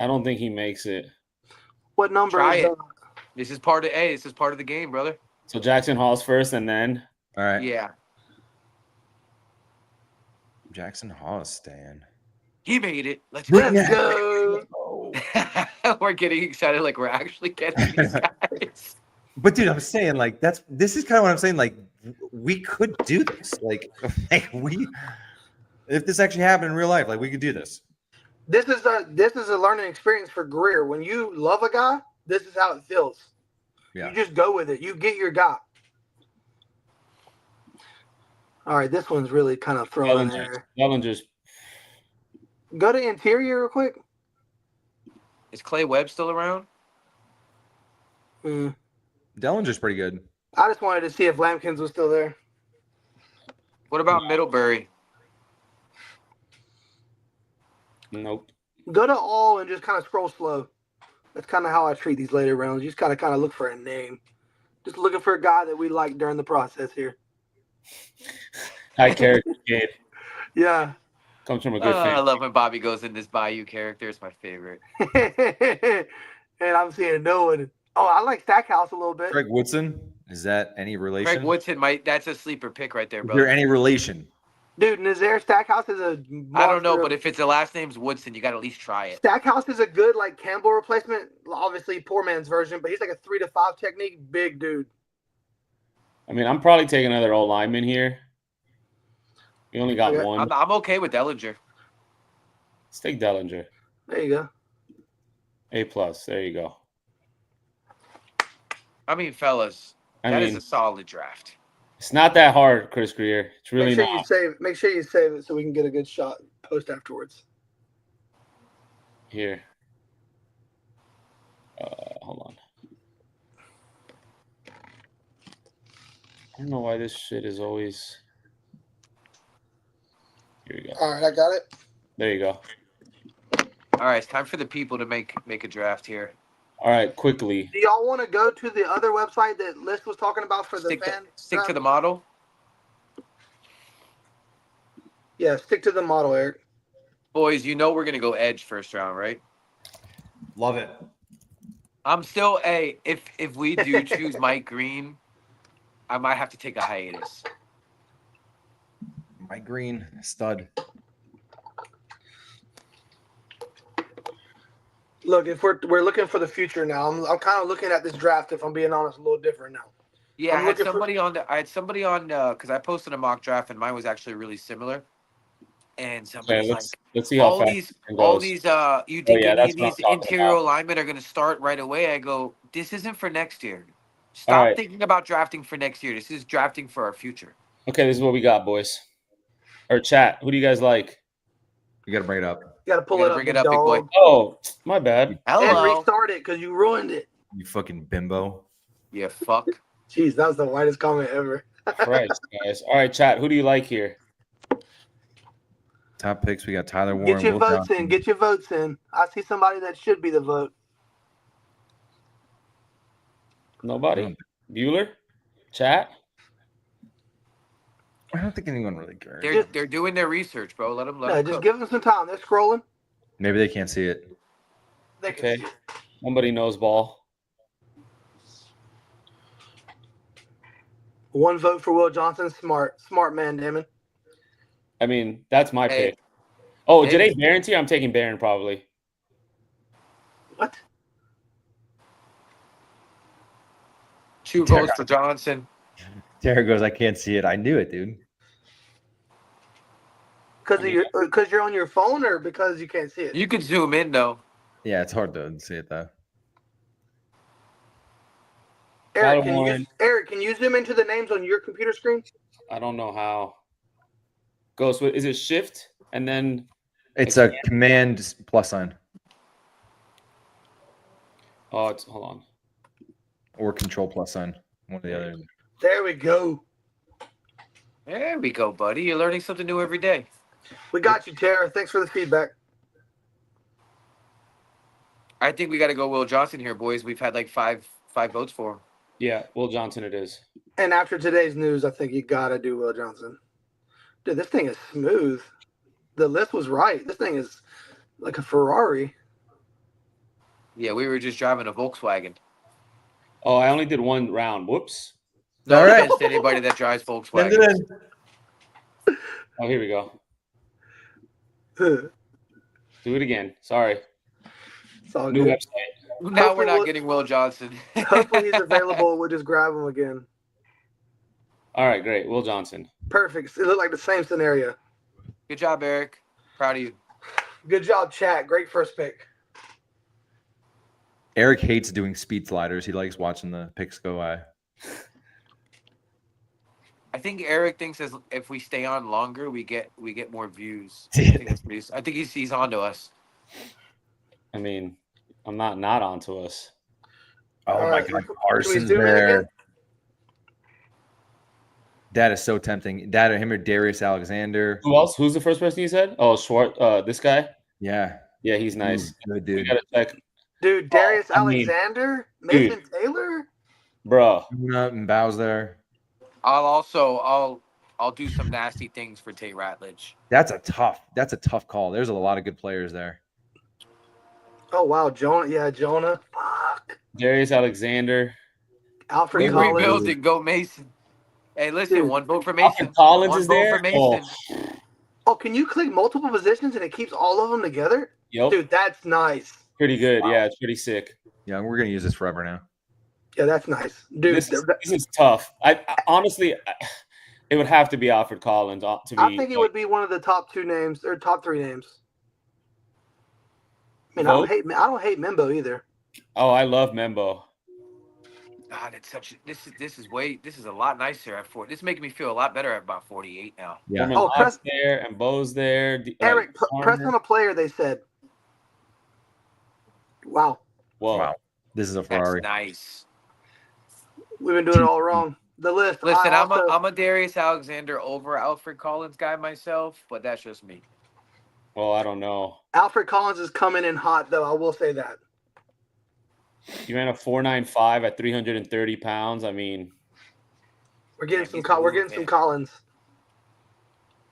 Speaker 3: I don't think he makes it.
Speaker 2: What number
Speaker 6: Try
Speaker 2: is
Speaker 6: it. This is part of This is part of the game, brother.
Speaker 3: So Jackson Halls first, and then
Speaker 1: All right.
Speaker 6: Yeah,
Speaker 1: Jackson Hall is staying.
Speaker 6: he made it. Let's
Speaker 2: Let's
Speaker 6: go.
Speaker 2: go.
Speaker 6: We're getting excited, like we're actually getting these guys.
Speaker 1: But dude, I'm saying like this is kind of what I'm saying. Like we could do this. Like if this actually happened in real life, like we could do this.
Speaker 2: This is a learning experience for Grier. When you love a guy, this is how it feels.
Speaker 1: Yeah.
Speaker 2: You just go with it. You get your guy. All right, this one's really kind of throwing there.
Speaker 3: Bellinger's.
Speaker 2: Go to interior real quick.
Speaker 6: Is Clay Webb still around?
Speaker 1: Dellinger's pretty good.
Speaker 2: I just wanted to see if Lampkins was still there.
Speaker 6: What about Middlebury?
Speaker 3: Nope.
Speaker 2: Go to all and just kind of scroll slow. That's kind of how I treat these later rounds. You just kind of look for a name. Just looking for a guy that we like during the process here.
Speaker 3: High character kid.
Speaker 2: Yeah.
Speaker 3: Comes from a good
Speaker 6: I
Speaker 3: family.
Speaker 6: love when Bobby goes in this Bayou character. It's my favorite.
Speaker 2: And I'm seeing no one. Oh, I like Stackhouse a little bit.
Speaker 1: Greg Woodson, is that any relation?
Speaker 6: Greg Woodson that's a sleeper pick right there,
Speaker 1: Is
Speaker 6: bro.
Speaker 1: there any relation?
Speaker 2: Dude, Nazaire Stackhouse is a
Speaker 6: I don't know,
Speaker 2: monster.
Speaker 6: but if it's the last name's Woodson, you got to at least try it.
Speaker 2: Stackhouse is a good like Campbell replacement. Obviously, poor man's version, but he's like a 3 to 5 technique, big dude.
Speaker 3: I mean, I'm probably taking another old lineman here. We only got
Speaker 2: Okay.
Speaker 3: one.
Speaker 6: I'm okay with Dellinger.
Speaker 3: Let's take Dellinger.
Speaker 2: There you go.
Speaker 3: A+. There you go.
Speaker 6: I mean, fellas, that is a solid draft.
Speaker 3: It's not that hard, Chris Grier. It's really
Speaker 2: Make sure
Speaker 3: not.
Speaker 2: you save. Make sure you save it so we can get a good shot post afterwards.
Speaker 3: Here. Hold on. I don't know why this shit is always. Here we go.
Speaker 2: All right, I got it.
Speaker 3: There you go.
Speaker 6: All right, it's time for the people to make a draft here.
Speaker 3: All right, quickly.
Speaker 2: Do y'all want to go to the other website that List was talking about for the fan?
Speaker 6: Stick to the model.
Speaker 2: Yeah, stick to the model, Eric.
Speaker 6: Boys, you know we're going to go edge first round, right?
Speaker 1: Love it.
Speaker 6: I'm still if we do choose Mike Green, I might have to take a hiatus.
Speaker 1: Mike Green, stud.
Speaker 2: Look, if we're looking for the future now, I'm kind of looking at this draft. If I'm being honest, a little different now.
Speaker 6: Yeah,
Speaker 2: I'm
Speaker 6: I had
Speaker 2: looking
Speaker 6: somebody on because I posted a mock draft and mine was actually really similar. And somebody's
Speaker 3: Okay,
Speaker 6: like,
Speaker 3: let's see how
Speaker 6: all
Speaker 3: fast
Speaker 6: these,
Speaker 3: it
Speaker 6: all
Speaker 3: goes.
Speaker 6: these, you think any
Speaker 3: that's
Speaker 6: of
Speaker 3: what I'm
Speaker 6: these
Speaker 3: talking
Speaker 6: interior
Speaker 3: about.
Speaker 6: linemen are going to start right away? I go, this isn't for next year.
Speaker 3: All
Speaker 6: Stop
Speaker 3: right.
Speaker 6: thinking about drafting for next year. This is drafting for our future.
Speaker 3: Okay, this is what we got, boys. Or chat. Who do you guys like?
Speaker 1: You got to bring it up.
Speaker 2: You got to pull
Speaker 6: You
Speaker 2: it
Speaker 6: gotta
Speaker 2: up,
Speaker 6: bring it up, big
Speaker 2: dog.
Speaker 6: boy.
Speaker 3: Oh, my bad.
Speaker 2: And
Speaker 6: Hello.
Speaker 2: restart it because you ruined it.
Speaker 1: You fucking bimbo.
Speaker 6: Yeah, fuck.
Speaker 2: Jeez, that was the whitest comment ever.
Speaker 3: Christ, guys. All right, chat. Who do you like here?
Speaker 1: Top picks. We got Tyler Warren.
Speaker 2: Get your
Speaker 1: Will
Speaker 2: votes
Speaker 1: Johnson.
Speaker 2: in. Get your votes in. I see somebody that should be the vote.
Speaker 3: Nobody. Bueller? Chat?
Speaker 1: I don't think anyone really cares.
Speaker 6: They're doing their research, bro. Let them
Speaker 2: No, just
Speaker 6: cook.
Speaker 2: give them some time. They're scrolling.
Speaker 1: Maybe they can't see it.
Speaker 2: They can
Speaker 3: Okay.
Speaker 2: see it.
Speaker 3: Nobody knows ball.
Speaker 2: One vote for Will Johnson. Smart man, Damon.
Speaker 3: I mean, that's my
Speaker 6: Hey.
Speaker 3: pick. Oh,
Speaker 6: Hey.
Speaker 3: Janae Barron's here. I'm taking Barron probably.
Speaker 2: What?
Speaker 6: 2 votes for Johnson.
Speaker 1: Tara goes, I can't see it. I knew it, dude.
Speaker 2: Because you're on your phone or because you can't see it?
Speaker 6: You could zoom in though.
Speaker 1: Yeah, it's hard to see it though.
Speaker 2: Eric,
Speaker 3: Warren.
Speaker 2: can you zoom into the names on your computer screen?
Speaker 3: I don't know how. Ghost, is it shift and then
Speaker 1: It's a command plus sign
Speaker 3: hold on.
Speaker 1: or control plus sign. One or the other.
Speaker 2: There we go.
Speaker 6: There we go, buddy. You're learning something new every day.
Speaker 2: We got you, Tara. Thanks for the feedback.
Speaker 6: I think we got to go Will Johnson here, boys. We've had like five votes for him.
Speaker 3: Yeah, Will Johnson it is.
Speaker 2: And after today's news, I think you gotta do Will Johnson. Dude, this thing is smooth. The list was right. This thing is like a Ferrari.
Speaker 6: Yeah, we were just driving a Volkswagen.
Speaker 3: Oh, I only did one round. Whoops.
Speaker 6: No
Speaker 1: All right.
Speaker 6: offense to anybody that drives
Speaker 1: Send
Speaker 6: Volkswagen.
Speaker 1: it in.
Speaker 3: Oh, here we go. Do it again. Sorry.
Speaker 2: It's all
Speaker 3: New
Speaker 2: good.
Speaker 3: website.
Speaker 6: Now we're not getting Will Johnson.
Speaker 2: Hopefully he's available. We'll just grab him again.
Speaker 3: All right, great. Will Johnson.
Speaker 2: Perfect. It looked like the same scenario.
Speaker 6: Good job, Eric. Proud of you.
Speaker 2: Good job, chat. Great first pick.
Speaker 1: Eric hates doing speed sliders. He likes watching the picks go by.
Speaker 6: I think Eric thinks if we stay on longer, we get more views. I think he's on to us.
Speaker 3: I mean, I'm not onto us.
Speaker 1: Oh
Speaker 2: All
Speaker 1: my
Speaker 2: right,
Speaker 1: God,
Speaker 2: can we
Speaker 1: Carson's
Speaker 2: zoom in
Speaker 1: there.
Speaker 2: again?
Speaker 1: That is so tempting. That or him or Darius Alexander.
Speaker 3: Who else? Who's the first person you said? Oh, Schwartz. This guy.
Speaker 1: Yeah,
Speaker 3: Yeah, he's nice.
Speaker 1: Ooh, good
Speaker 3: We
Speaker 1: dude.
Speaker 3: gotta check,
Speaker 2: Dude, Darius
Speaker 3: I mean,
Speaker 2: Alexander? Mason Taylor?
Speaker 3: bro.
Speaker 1: And Bow's there.
Speaker 6: I'll do some nasty things for Tate Ratledge.
Speaker 1: That's a tough call. There's a lot of good players there.
Speaker 2: Oh, wow. Jonah. Yeah, Jonah. Fuck.
Speaker 3: Darius Alexander.
Speaker 2: Alfred
Speaker 6: We
Speaker 2: Collins.
Speaker 6: rebuilding. Go Mason. Hey, listen,
Speaker 2: Dude.
Speaker 6: one vote for Mason.
Speaker 3: Alfred Collins
Speaker 6: One
Speaker 3: is
Speaker 6: vote
Speaker 3: there.
Speaker 6: for Mason.
Speaker 3: Oh,
Speaker 2: Oh, can you click multiple positions and it keeps all of them together?
Speaker 3: yep.
Speaker 2: Dude, that's nice.
Speaker 3: Pretty good. Yeah, it's pretty sick.
Speaker 1: Yeah, we're gonna use this forever now.
Speaker 2: Yeah, that's nice. Dude,
Speaker 3: This is tough. I honestly, it would have to be Alfred Collins to be.
Speaker 2: I think it would be one of the top 2 names or top 3 names. I mean,
Speaker 3: Vote?
Speaker 2: I don't hate Membo either.
Speaker 3: Oh, I love Membo.
Speaker 6: God, it's such. This is a lot nicer at 40. This is making me feel a lot better at about 48 now.
Speaker 1: Yeah.
Speaker 3: Roman
Speaker 2: Oh,
Speaker 3: Lott's there and Bo's there.
Speaker 2: Eric, press
Speaker 3: Turner.
Speaker 2: on a player, they said. Wow.
Speaker 3: Whoa.
Speaker 1: Wow. This is a
Speaker 6: That's
Speaker 1: Ferrari.
Speaker 6: nice.
Speaker 2: We've been doing it all wrong. The list.
Speaker 6: Listen,
Speaker 2: I also-
Speaker 6: I'm a Darius Alexander over Alfred Collins guy myself, but that's just me.
Speaker 3: Well, I don't know.
Speaker 2: Alfred Collins is coming in hot, though. I will say that.
Speaker 3: He ran a 4.95 at 330 pounds. I mean,
Speaker 2: We're getting
Speaker 6: Yeah,
Speaker 2: some.
Speaker 6: he's
Speaker 2: We're
Speaker 6: moving.
Speaker 2: getting some Collins.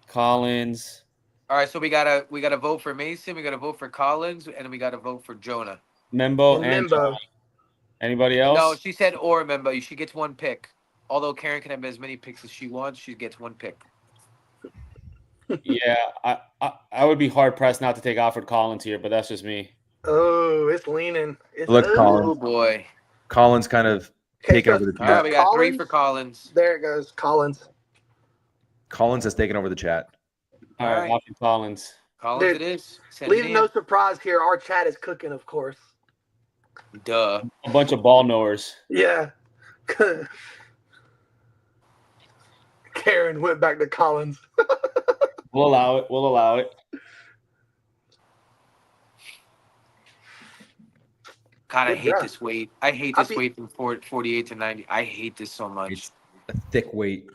Speaker 3: Collins.
Speaker 6: All right, so we gotta vote for Mason, we gotta vote for Collins, and we gotta vote for Jonah.
Speaker 3: Membo
Speaker 2: And
Speaker 3: and
Speaker 2: Membo.
Speaker 3: Johnny. Anybody else?
Speaker 6: No, she said or Membo. She gets one pick. Although Karen can have as many picks as she wants, she gets one pick.
Speaker 3: Yeah, I would be hard pressed not to take Alfred Collins here, but that's just me.
Speaker 2: Oh, it's leaning.
Speaker 1: Look,
Speaker 6: Oh
Speaker 1: Collins.
Speaker 6: boy!
Speaker 1: Collins kind of taking over the
Speaker 6: All right,
Speaker 1: chat.
Speaker 6: we got 3
Speaker 2: Collins?
Speaker 6: for Collins.
Speaker 2: There it goes. Collins.
Speaker 1: Collins has taken over the chat.
Speaker 3: All right,
Speaker 6: All right.
Speaker 3: Alfred Collins.
Speaker 6: Collins,
Speaker 2: Dude,
Speaker 6: it is. Send it
Speaker 2: Leave
Speaker 6: in.
Speaker 2: no surprise here. Our chat is cooking, of course.
Speaker 6: Duh.
Speaker 3: A bunch of ball knowers.
Speaker 2: Yeah. Karen went back to Collins.
Speaker 3: We'll allow it. We'll allow it.
Speaker 6: God, I
Speaker 2: Good
Speaker 6: hate
Speaker 2: draft.
Speaker 6: this weight. I hate
Speaker 2: I'll
Speaker 6: this
Speaker 2: be-
Speaker 6: weight from 48 to 90. I hate this so much.
Speaker 1: It's a thick weight.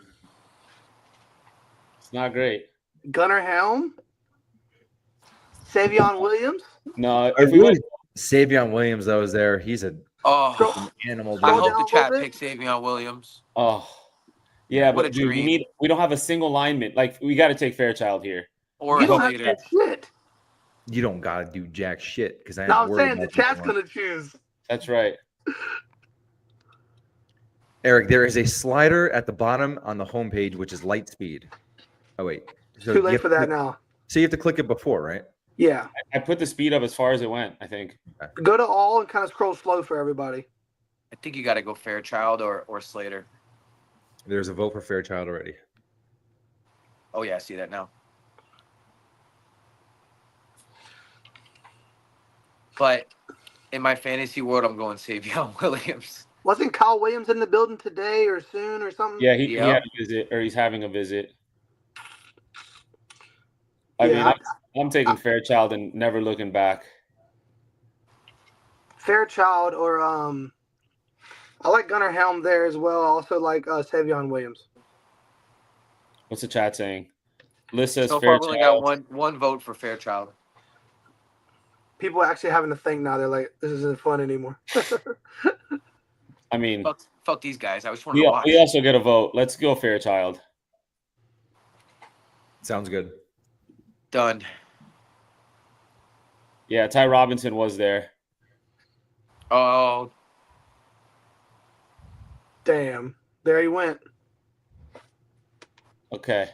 Speaker 3: It's not great.
Speaker 2: Gunnar Helm. Savion Williams.
Speaker 3: No,
Speaker 1: I
Speaker 3: if we
Speaker 1: really,
Speaker 3: went,
Speaker 1: Savion Williams though is there. He's an
Speaker 6: Oh,
Speaker 1: animal.
Speaker 6: I
Speaker 2: Scroll
Speaker 1: dude.
Speaker 6: hope the
Speaker 2: down a
Speaker 6: chat
Speaker 2: little bit.
Speaker 6: picks Savion Williams.
Speaker 3: oh, yeah,
Speaker 6: What
Speaker 3: but
Speaker 6: a
Speaker 3: dude,
Speaker 6: dream.
Speaker 3: we don't have a single lineman. Like we got to take Fairchild here.
Speaker 6: Or
Speaker 2: You
Speaker 6: a
Speaker 2: don't have to
Speaker 6: later.
Speaker 2: do shit.
Speaker 1: You don't gotta do jack shit because I.
Speaker 2: No,
Speaker 1: ain't
Speaker 2: I'm
Speaker 1: worried
Speaker 2: saying the
Speaker 1: about
Speaker 2: chat's
Speaker 1: this one.
Speaker 2: gonna choose.
Speaker 3: That's right.
Speaker 1: Eric, there is a slider at the bottom on the homepage, which is light speed. Oh, wait.
Speaker 2: It's too late for that now.
Speaker 1: So you have to click it before, right?
Speaker 2: Yeah.
Speaker 3: I put the speed up as far as it went, I think.
Speaker 2: Go to all and kind of scroll slow for everybody.
Speaker 6: I think you got to go Fairchild or Slater.
Speaker 1: There's a vote for Fairchild already.
Speaker 6: Oh, yeah, I see that now. But in my fantasy world, I'm going Savion Williams.
Speaker 2: Wasn't Kyle Williams in the building today or soon or something?
Speaker 3: Yeah, he
Speaker 6: Yep.
Speaker 3: had a visit, or he's having a visit. I mean, I'm taking Fairchild and never looking back.
Speaker 2: Fairchild or I like Gunnar Helm there as well. I also like Savion Williams.
Speaker 3: What's the chat saying? Liz says
Speaker 6: So far, we only got
Speaker 3: Fairchild.
Speaker 6: one vote for Fairchild.
Speaker 2: People are actually having to think now. They're like, this isn't fun anymore.
Speaker 3: I mean,
Speaker 6: Fuck these guys. I just want to watch.
Speaker 3: we also get a vote. Let's go Fairchild.
Speaker 1: Sounds good.
Speaker 6: Done.
Speaker 3: Yeah, Ty Robinson was there.
Speaker 6: Oh,
Speaker 2: Damn. There he went.
Speaker 3: Okay.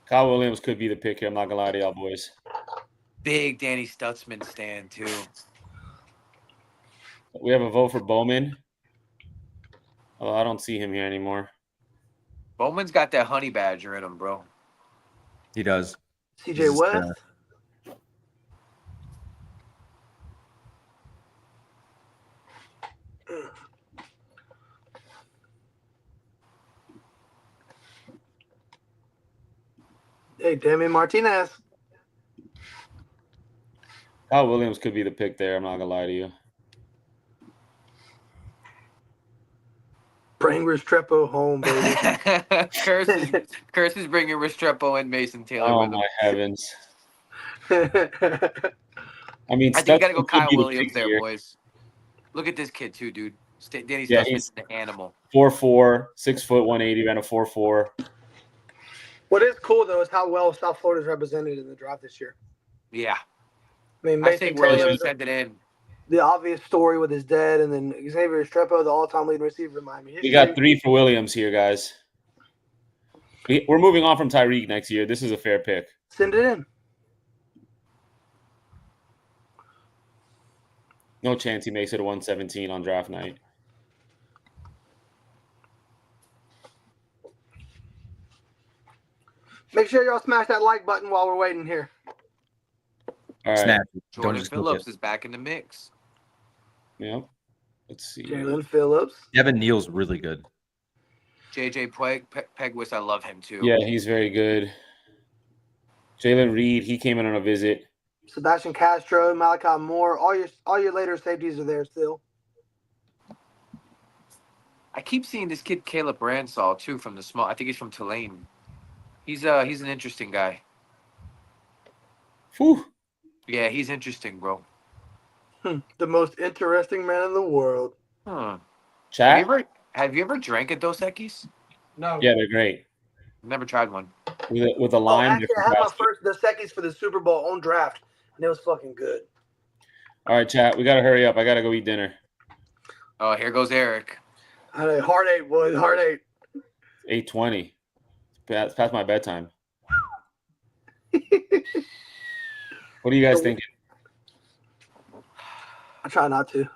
Speaker 3: Kyle Williams could be the pick here. I'm not gonna lie to y'all boys.
Speaker 6: big Danny Stutzman stand too.
Speaker 3: We have a vote for Bowman. Oh, I don't see him here anymore.
Speaker 6: Bowman's got that honey badger in him, bro.
Speaker 1: He does.
Speaker 2: CJ West. Hey, Damian Martinez.
Speaker 3: Kyle Williams could be the pick there. I'm not gonna lie to you.
Speaker 2: Bring Restrepo home, baby.
Speaker 6: Curse is bringing Restrepo and Mason Taylor
Speaker 3: Oh
Speaker 6: with him.
Speaker 3: my heavens! I mean,
Speaker 6: I think you got to go
Speaker 3: Stutzman could
Speaker 6: Kyle
Speaker 3: be the
Speaker 6: Williams
Speaker 3: pick
Speaker 6: there,
Speaker 3: here.
Speaker 6: boys. Look at this kid too, dude. Danny
Speaker 3: Yeah,
Speaker 6: Stutzman's an animal.
Speaker 3: 4'4", 6 foot, 180, ran a 4'4".
Speaker 2: What is cool though is how well South Florida's represented in the draft this year.
Speaker 6: Yeah,
Speaker 2: I mean,
Speaker 6: I
Speaker 2: Mason
Speaker 6: think
Speaker 2: Taylor,
Speaker 6: Williams sent it in.
Speaker 2: the obvious story with his dad, and then Xavier Restrepo, the all-time leading receiver in Miami.
Speaker 3: We got 3 for Williams here, guys. We're moving on from Tyreek next year. This is a fair pick.
Speaker 2: Send it in.
Speaker 3: No chance he makes it to 117 on draft night.
Speaker 2: Make sure y'all smash that like button while we're waiting here.
Speaker 3: All right.
Speaker 1: Snap. Don't
Speaker 6: Jordan
Speaker 1: just click
Speaker 6: Phillips
Speaker 1: it.
Speaker 6: is back in the mix.
Speaker 3: Yep. Let's see.
Speaker 2: Jalen Phillips.
Speaker 1: Devin Neal's really good.
Speaker 6: JJ Pegwis, I love him too.
Speaker 3: Yeah, he's very good. Jalen Reed, he came in on a visit.
Speaker 2: Sebastian Castro, Malachi Moore. All your later safeties are there still.
Speaker 6: I keep seeing this kid Caleb Bransall too from the small. I think he's from Tulane. He's an interesting guy.
Speaker 3: Whew.
Speaker 6: Yeah, he's interesting, bro.
Speaker 2: The most interesting man in the world.
Speaker 6: Huh.
Speaker 3: Chat?
Speaker 6: Have you ever drank at Dos Equis?
Speaker 2: No.
Speaker 3: Yeah, they're great.
Speaker 6: Never tried one.
Speaker 3: With a
Speaker 2: Oh,
Speaker 3: lime.
Speaker 2: actually, I had my first the seconds for the Super Bowl on draft, and it was fucking good.
Speaker 3: All right, chat. We got to hurry up. I got to go eat dinner.
Speaker 6: Oh, here goes Eric.
Speaker 2: I know, heart eight, boys. Heart eight.
Speaker 3: 8:20. It's past my bedtime. What are you guys thinking?
Speaker 2: I try not to.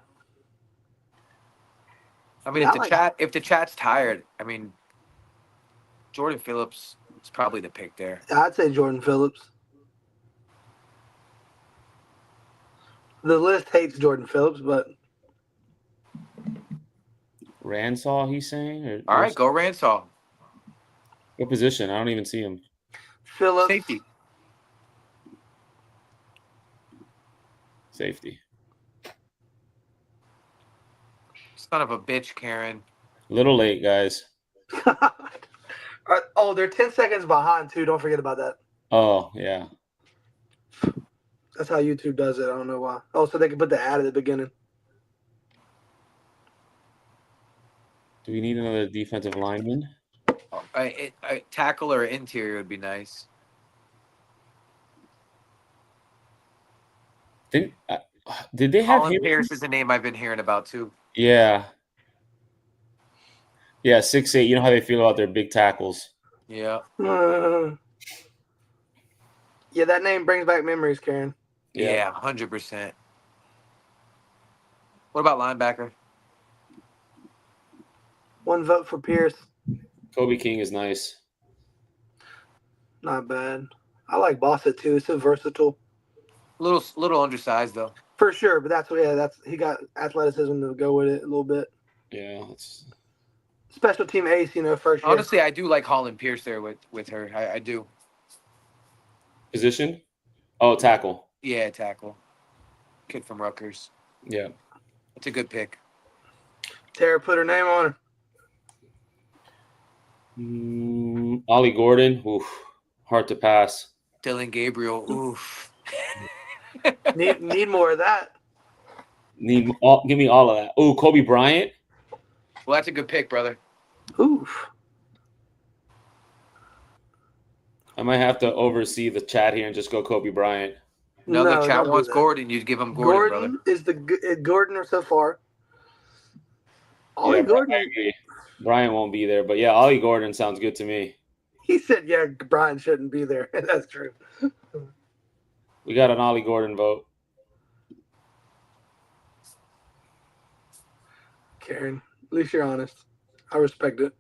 Speaker 6: I mean, if the chat's tired, I mean, Jordan Phillips is probably the pick there.
Speaker 2: I'd say Jordan Phillips. The list hates Jordan Phillips, but
Speaker 3: Ransall, he's saying? Or
Speaker 6: All right, go Ransall.
Speaker 3: What position? I don't even see him.
Speaker 2: Phillips.
Speaker 3: Safety.
Speaker 6: Son of a bitch, Karen.
Speaker 3: A little late, guys.
Speaker 2: Oh, they're 10 seconds behind, too. Don't forget about that.
Speaker 3: Oh, yeah.
Speaker 2: That's how YouTube does it. I don't know why. Oh, so they can put the ad at the beginning.
Speaker 3: Do we need another defensive lineman?
Speaker 6: A tackle or interior would be nice.
Speaker 3: Did they have
Speaker 6: Colin
Speaker 3: him?
Speaker 6: Pierce is a name I've been hearing about too.
Speaker 3: Yeah. Yeah, 6'8". You know how they feel about their big tackles.
Speaker 6: Yeah.
Speaker 2: Yeah, that name brings back memories, Karen.
Speaker 6: Yeah, 100%. What about linebacker?
Speaker 2: One vote for Pierce.
Speaker 3: Kobe King is nice.
Speaker 2: Not bad. I like Bossett too. It's so versatile.
Speaker 6: Little undersized though.
Speaker 2: For sure, but he got athleticism to go with it a little bit.
Speaker 3: Yeah.
Speaker 2: Special team ace, first year.
Speaker 6: Honestly, I do like Holland Pierce there with her. I do.
Speaker 3: Position? Oh, tackle.
Speaker 6: Yeah, tackle. Kid from Rutgers.
Speaker 3: Yeah.
Speaker 6: It's a good pick.
Speaker 2: Tara put her name on her.
Speaker 3: Ollie Gordon. Oof. Hard to pass.
Speaker 6: Dylan Gabriel. Oof.
Speaker 2: Need more of that.
Speaker 3: Give me all of that. Oh, Kobe Bryant.
Speaker 6: Well, that's a good pick, brother.
Speaker 2: Oof.
Speaker 3: I might have to oversee the chat here and just go Kobe Bryant.
Speaker 6: No, the chat
Speaker 2: don't
Speaker 6: wants
Speaker 2: do that.
Speaker 6: Gordon. You'd give him Gordon, brother.
Speaker 2: Is Gordon so far. Ollie
Speaker 3: Yeah,
Speaker 2: Gordon.
Speaker 3: I agree. Bryant won't be there, but yeah, Ollie Gordon sounds good to me.
Speaker 2: He said, "Yeah, Brian shouldn't be there." That's true.
Speaker 3: We got an Ollie Gordon vote.
Speaker 2: Karen, at least you're honest. I respect it.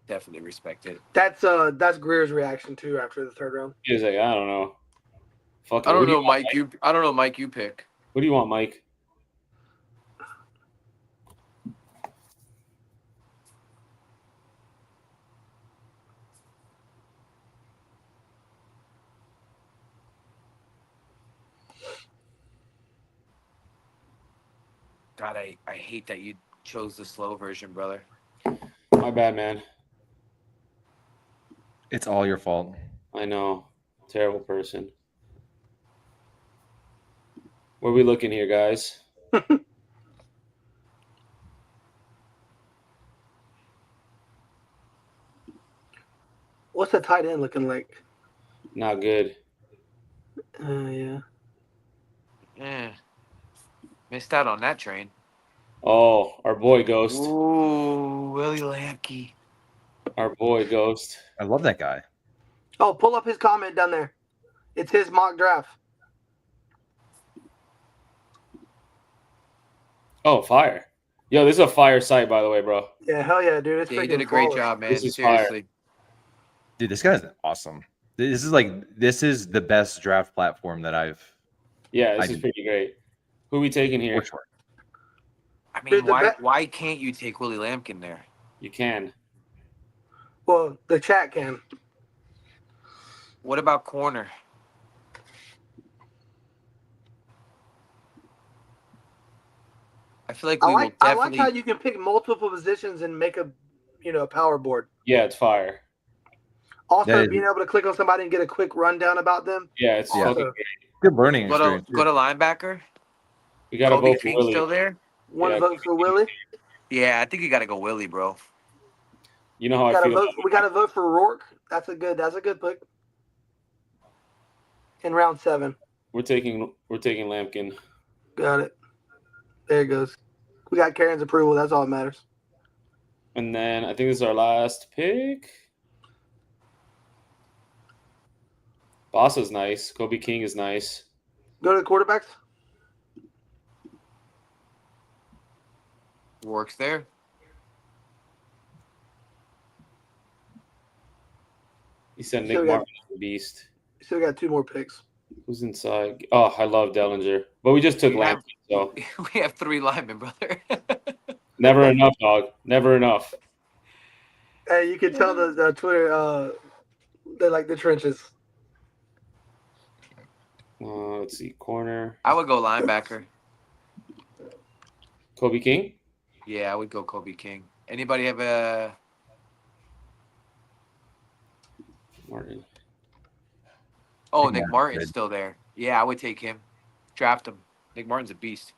Speaker 6: Definitely respect it.
Speaker 2: That's Grier's reaction too after the third round.
Speaker 3: He's like, I don't know. Fuck.
Speaker 6: I don't know,
Speaker 3: Mike.
Speaker 6: Mike. I don't know, Mike. You pick.
Speaker 3: What do you want, Mike?
Speaker 6: God, I hate that you chose the slow version, brother.
Speaker 3: My bad, man.
Speaker 1: It's all your fault.
Speaker 3: I know. Terrible person. Where are we looking here, guys?
Speaker 2: What's the tight end looking like?
Speaker 3: Not good.
Speaker 2: Yeah.
Speaker 6: Missed out on that train.
Speaker 3: Oh, our boy Ghost.
Speaker 6: Ooh, Willie Lampke.
Speaker 3: Our boy Ghost.
Speaker 1: I love that guy.
Speaker 2: Oh, pull up his comment down there. It's his mock draft.
Speaker 3: Oh, fire. Yo, this is a fire site, by the way, bro.
Speaker 2: Yeah, hell yeah, dude. It's
Speaker 6: Yeah, he
Speaker 2: freaking
Speaker 6: did a great
Speaker 2: flawless.
Speaker 6: job, man.
Speaker 3: This is
Speaker 6: Seriously.
Speaker 1: Dude, this guy's awesome. This is the best draft platform that I've.
Speaker 3: Yeah, this is pretty great. Who we taking here?
Speaker 1: For sure.
Speaker 6: I mean, why can't you take Willie Lampkin there?
Speaker 3: You can.
Speaker 2: Well, the chat can.
Speaker 6: What about corner? I feel like we will
Speaker 2: I
Speaker 6: definitely.
Speaker 2: like how you can pick multiple positions and make a power board.
Speaker 3: Yeah, it's fire.
Speaker 2: Also,
Speaker 1: Yeah,
Speaker 2: being able to click on somebody and get a quick rundown about them.
Speaker 3: Yeah, it's
Speaker 1: Yeah.
Speaker 3: fucking
Speaker 2: Also,
Speaker 3: great.
Speaker 1: Good learning
Speaker 6: Go
Speaker 1: experience.
Speaker 6: to linebacker.
Speaker 3: We got to
Speaker 6: Kobe
Speaker 3: vote for
Speaker 6: King
Speaker 3: Willie.
Speaker 6: still there?
Speaker 2: one
Speaker 3: Yeah.
Speaker 2: vote for Willie.
Speaker 6: Yeah, I think you got to go Willie, bro.
Speaker 3: You know how I feel.
Speaker 2: We got to vote for Rourke. That's a good pick. In round 7.
Speaker 3: We're taking Lampkin.
Speaker 2: Got it. There it goes. We got Karen's approval. That's all that matters.
Speaker 3: And then I think this is our last pick. Boss is nice. Kobe King is nice.
Speaker 2: Go to the quarterbacks.
Speaker 6: Works there.
Speaker 3: He said Nick
Speaker 2: Still got-
Speaker 3: Martin is the beast.
Speaker 2: Still got 2 more picks.
Speaker 3: Who's inside? Oh, I love Dellinger. But we just took
Speaker 6: Yeah.
Speaker 3: Lampkin, so
Speaker 6: We have 3 linemen, brother.
Speaker 3: never enough, dog. Never enough.
Speaker 2: Hey, you can tell the Twitter they like the trenches.
Speaker 3: Let's see. Corner.
Speaker 6: I would go linebacker.
Speaker 3: Kobe King?
Speaker 6: Yeah, I would go Kobe King. Anybody have a?
Speaker 3: Martin.
Speaker 6: Oh,
Speaker 1: Nick
Speaker 6: Nick
Speaker 1: Martin's
Speaker 6: Martin's
Speaker 1: good.
Speaker 6: still there. Yeah, I would take him. Draft him. Nick Martin's a beast.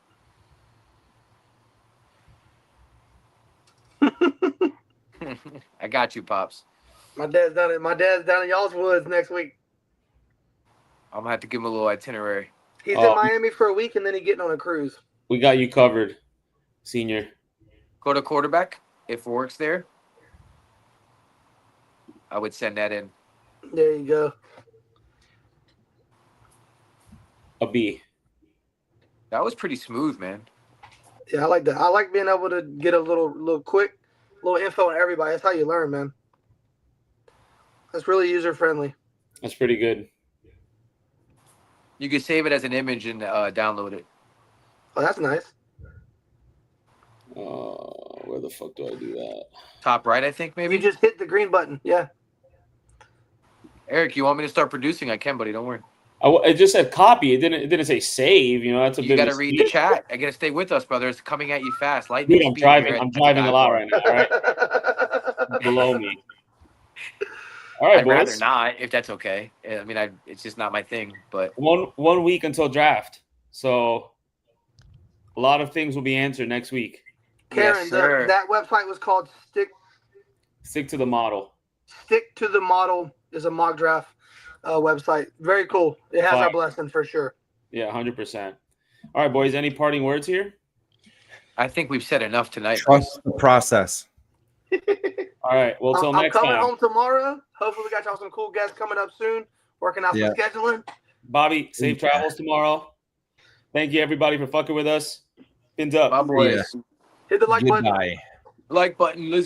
Speaker 6: I got you, pops.
Speaker 2: My dad's down in y'all's woods next week.
Speaker 6: I'm gonna have to give him a little itinerary.
Speaker 2: He's in Miami for a week, and then he's getting on a cruise.
Speaker 3: We got you covered, senior.
Speaker 6: Go to quarterback. If it works there, I would send that in.
Speaker 2: There you go.
Speaker 3: A B.
Speaker 6: That was pretty smooth, man.
Speaker 2: Yeah, I like that. I like being able to get a little quick, little info on everybody. That's how you learn, man. That's really user friendly.
Speaker 3: That's pretty good.
Speaker 6: You can save it as an image and download it.
Speaker 2: Oh, that's nice.
Speaker 3: Where the fuck do I do that?
Speaker 6: Top right, I think, maybe.
Speaker 2: You just hit the green button. Yeah.
Speaker 6: Eric, you want me to start producing? I can, buddy. Don't worry.
Speaker 3: It just said copy. It didn't say save. You know, that's a
Speaker 6: You
Speaker 3: bit.
Speaker 6: got to read the chat. I got to stay with us, brother. It's coming at you fast. Lightning
Speaker 3: Dude, I'm
Speaker 6: speed
Speaker 3: driving.
Speaker 6: here
Speaker 3: I'm
Speaker 6: at
Speaker 3: driving a lot right now. All right, below me. All right,
Speaker 6: I'd
Speaker 3: boys.
Speaker 6: rather not, if that's okay. I mean, it's just not my thing. But
Speaker 3: One week until draft, so a lot of things will be answered next week.
Speaker 2: Karen,
Speaker 6: Yes, sir.
Speaker 2: that website was called
Speaker 3: Stick to the model.
Speaker 2: Stick to the Model is a mock draft website. Very cool. It has
Speaker 3: Fine.
Speaker 2: our blessing for sure.
Speaker 3: Yeah, 100%. All right, boys. Any parting words here?
Speaker 6: I think we've said enough tonight.
Speaker 1: Trust the process.
Speaker 3: All right. Well, till
Speaker 2: I'm
Speaker 3: next
Speaker 2: coming
Speaker 3: time,
Speaker 2: home tomorrow. Hopefully, we got y'all some cool guests coming up soon. Working out some scheduling.
Speaker 3: Bobby. Safe travels tomorrow. Thank you, everybody, for fucking with us. Pins up.
Speaker 6: My boys.
Speaker 2: Hit the like button.
Speaker 1: Goodbye.
Speaker 6: Like button. Let's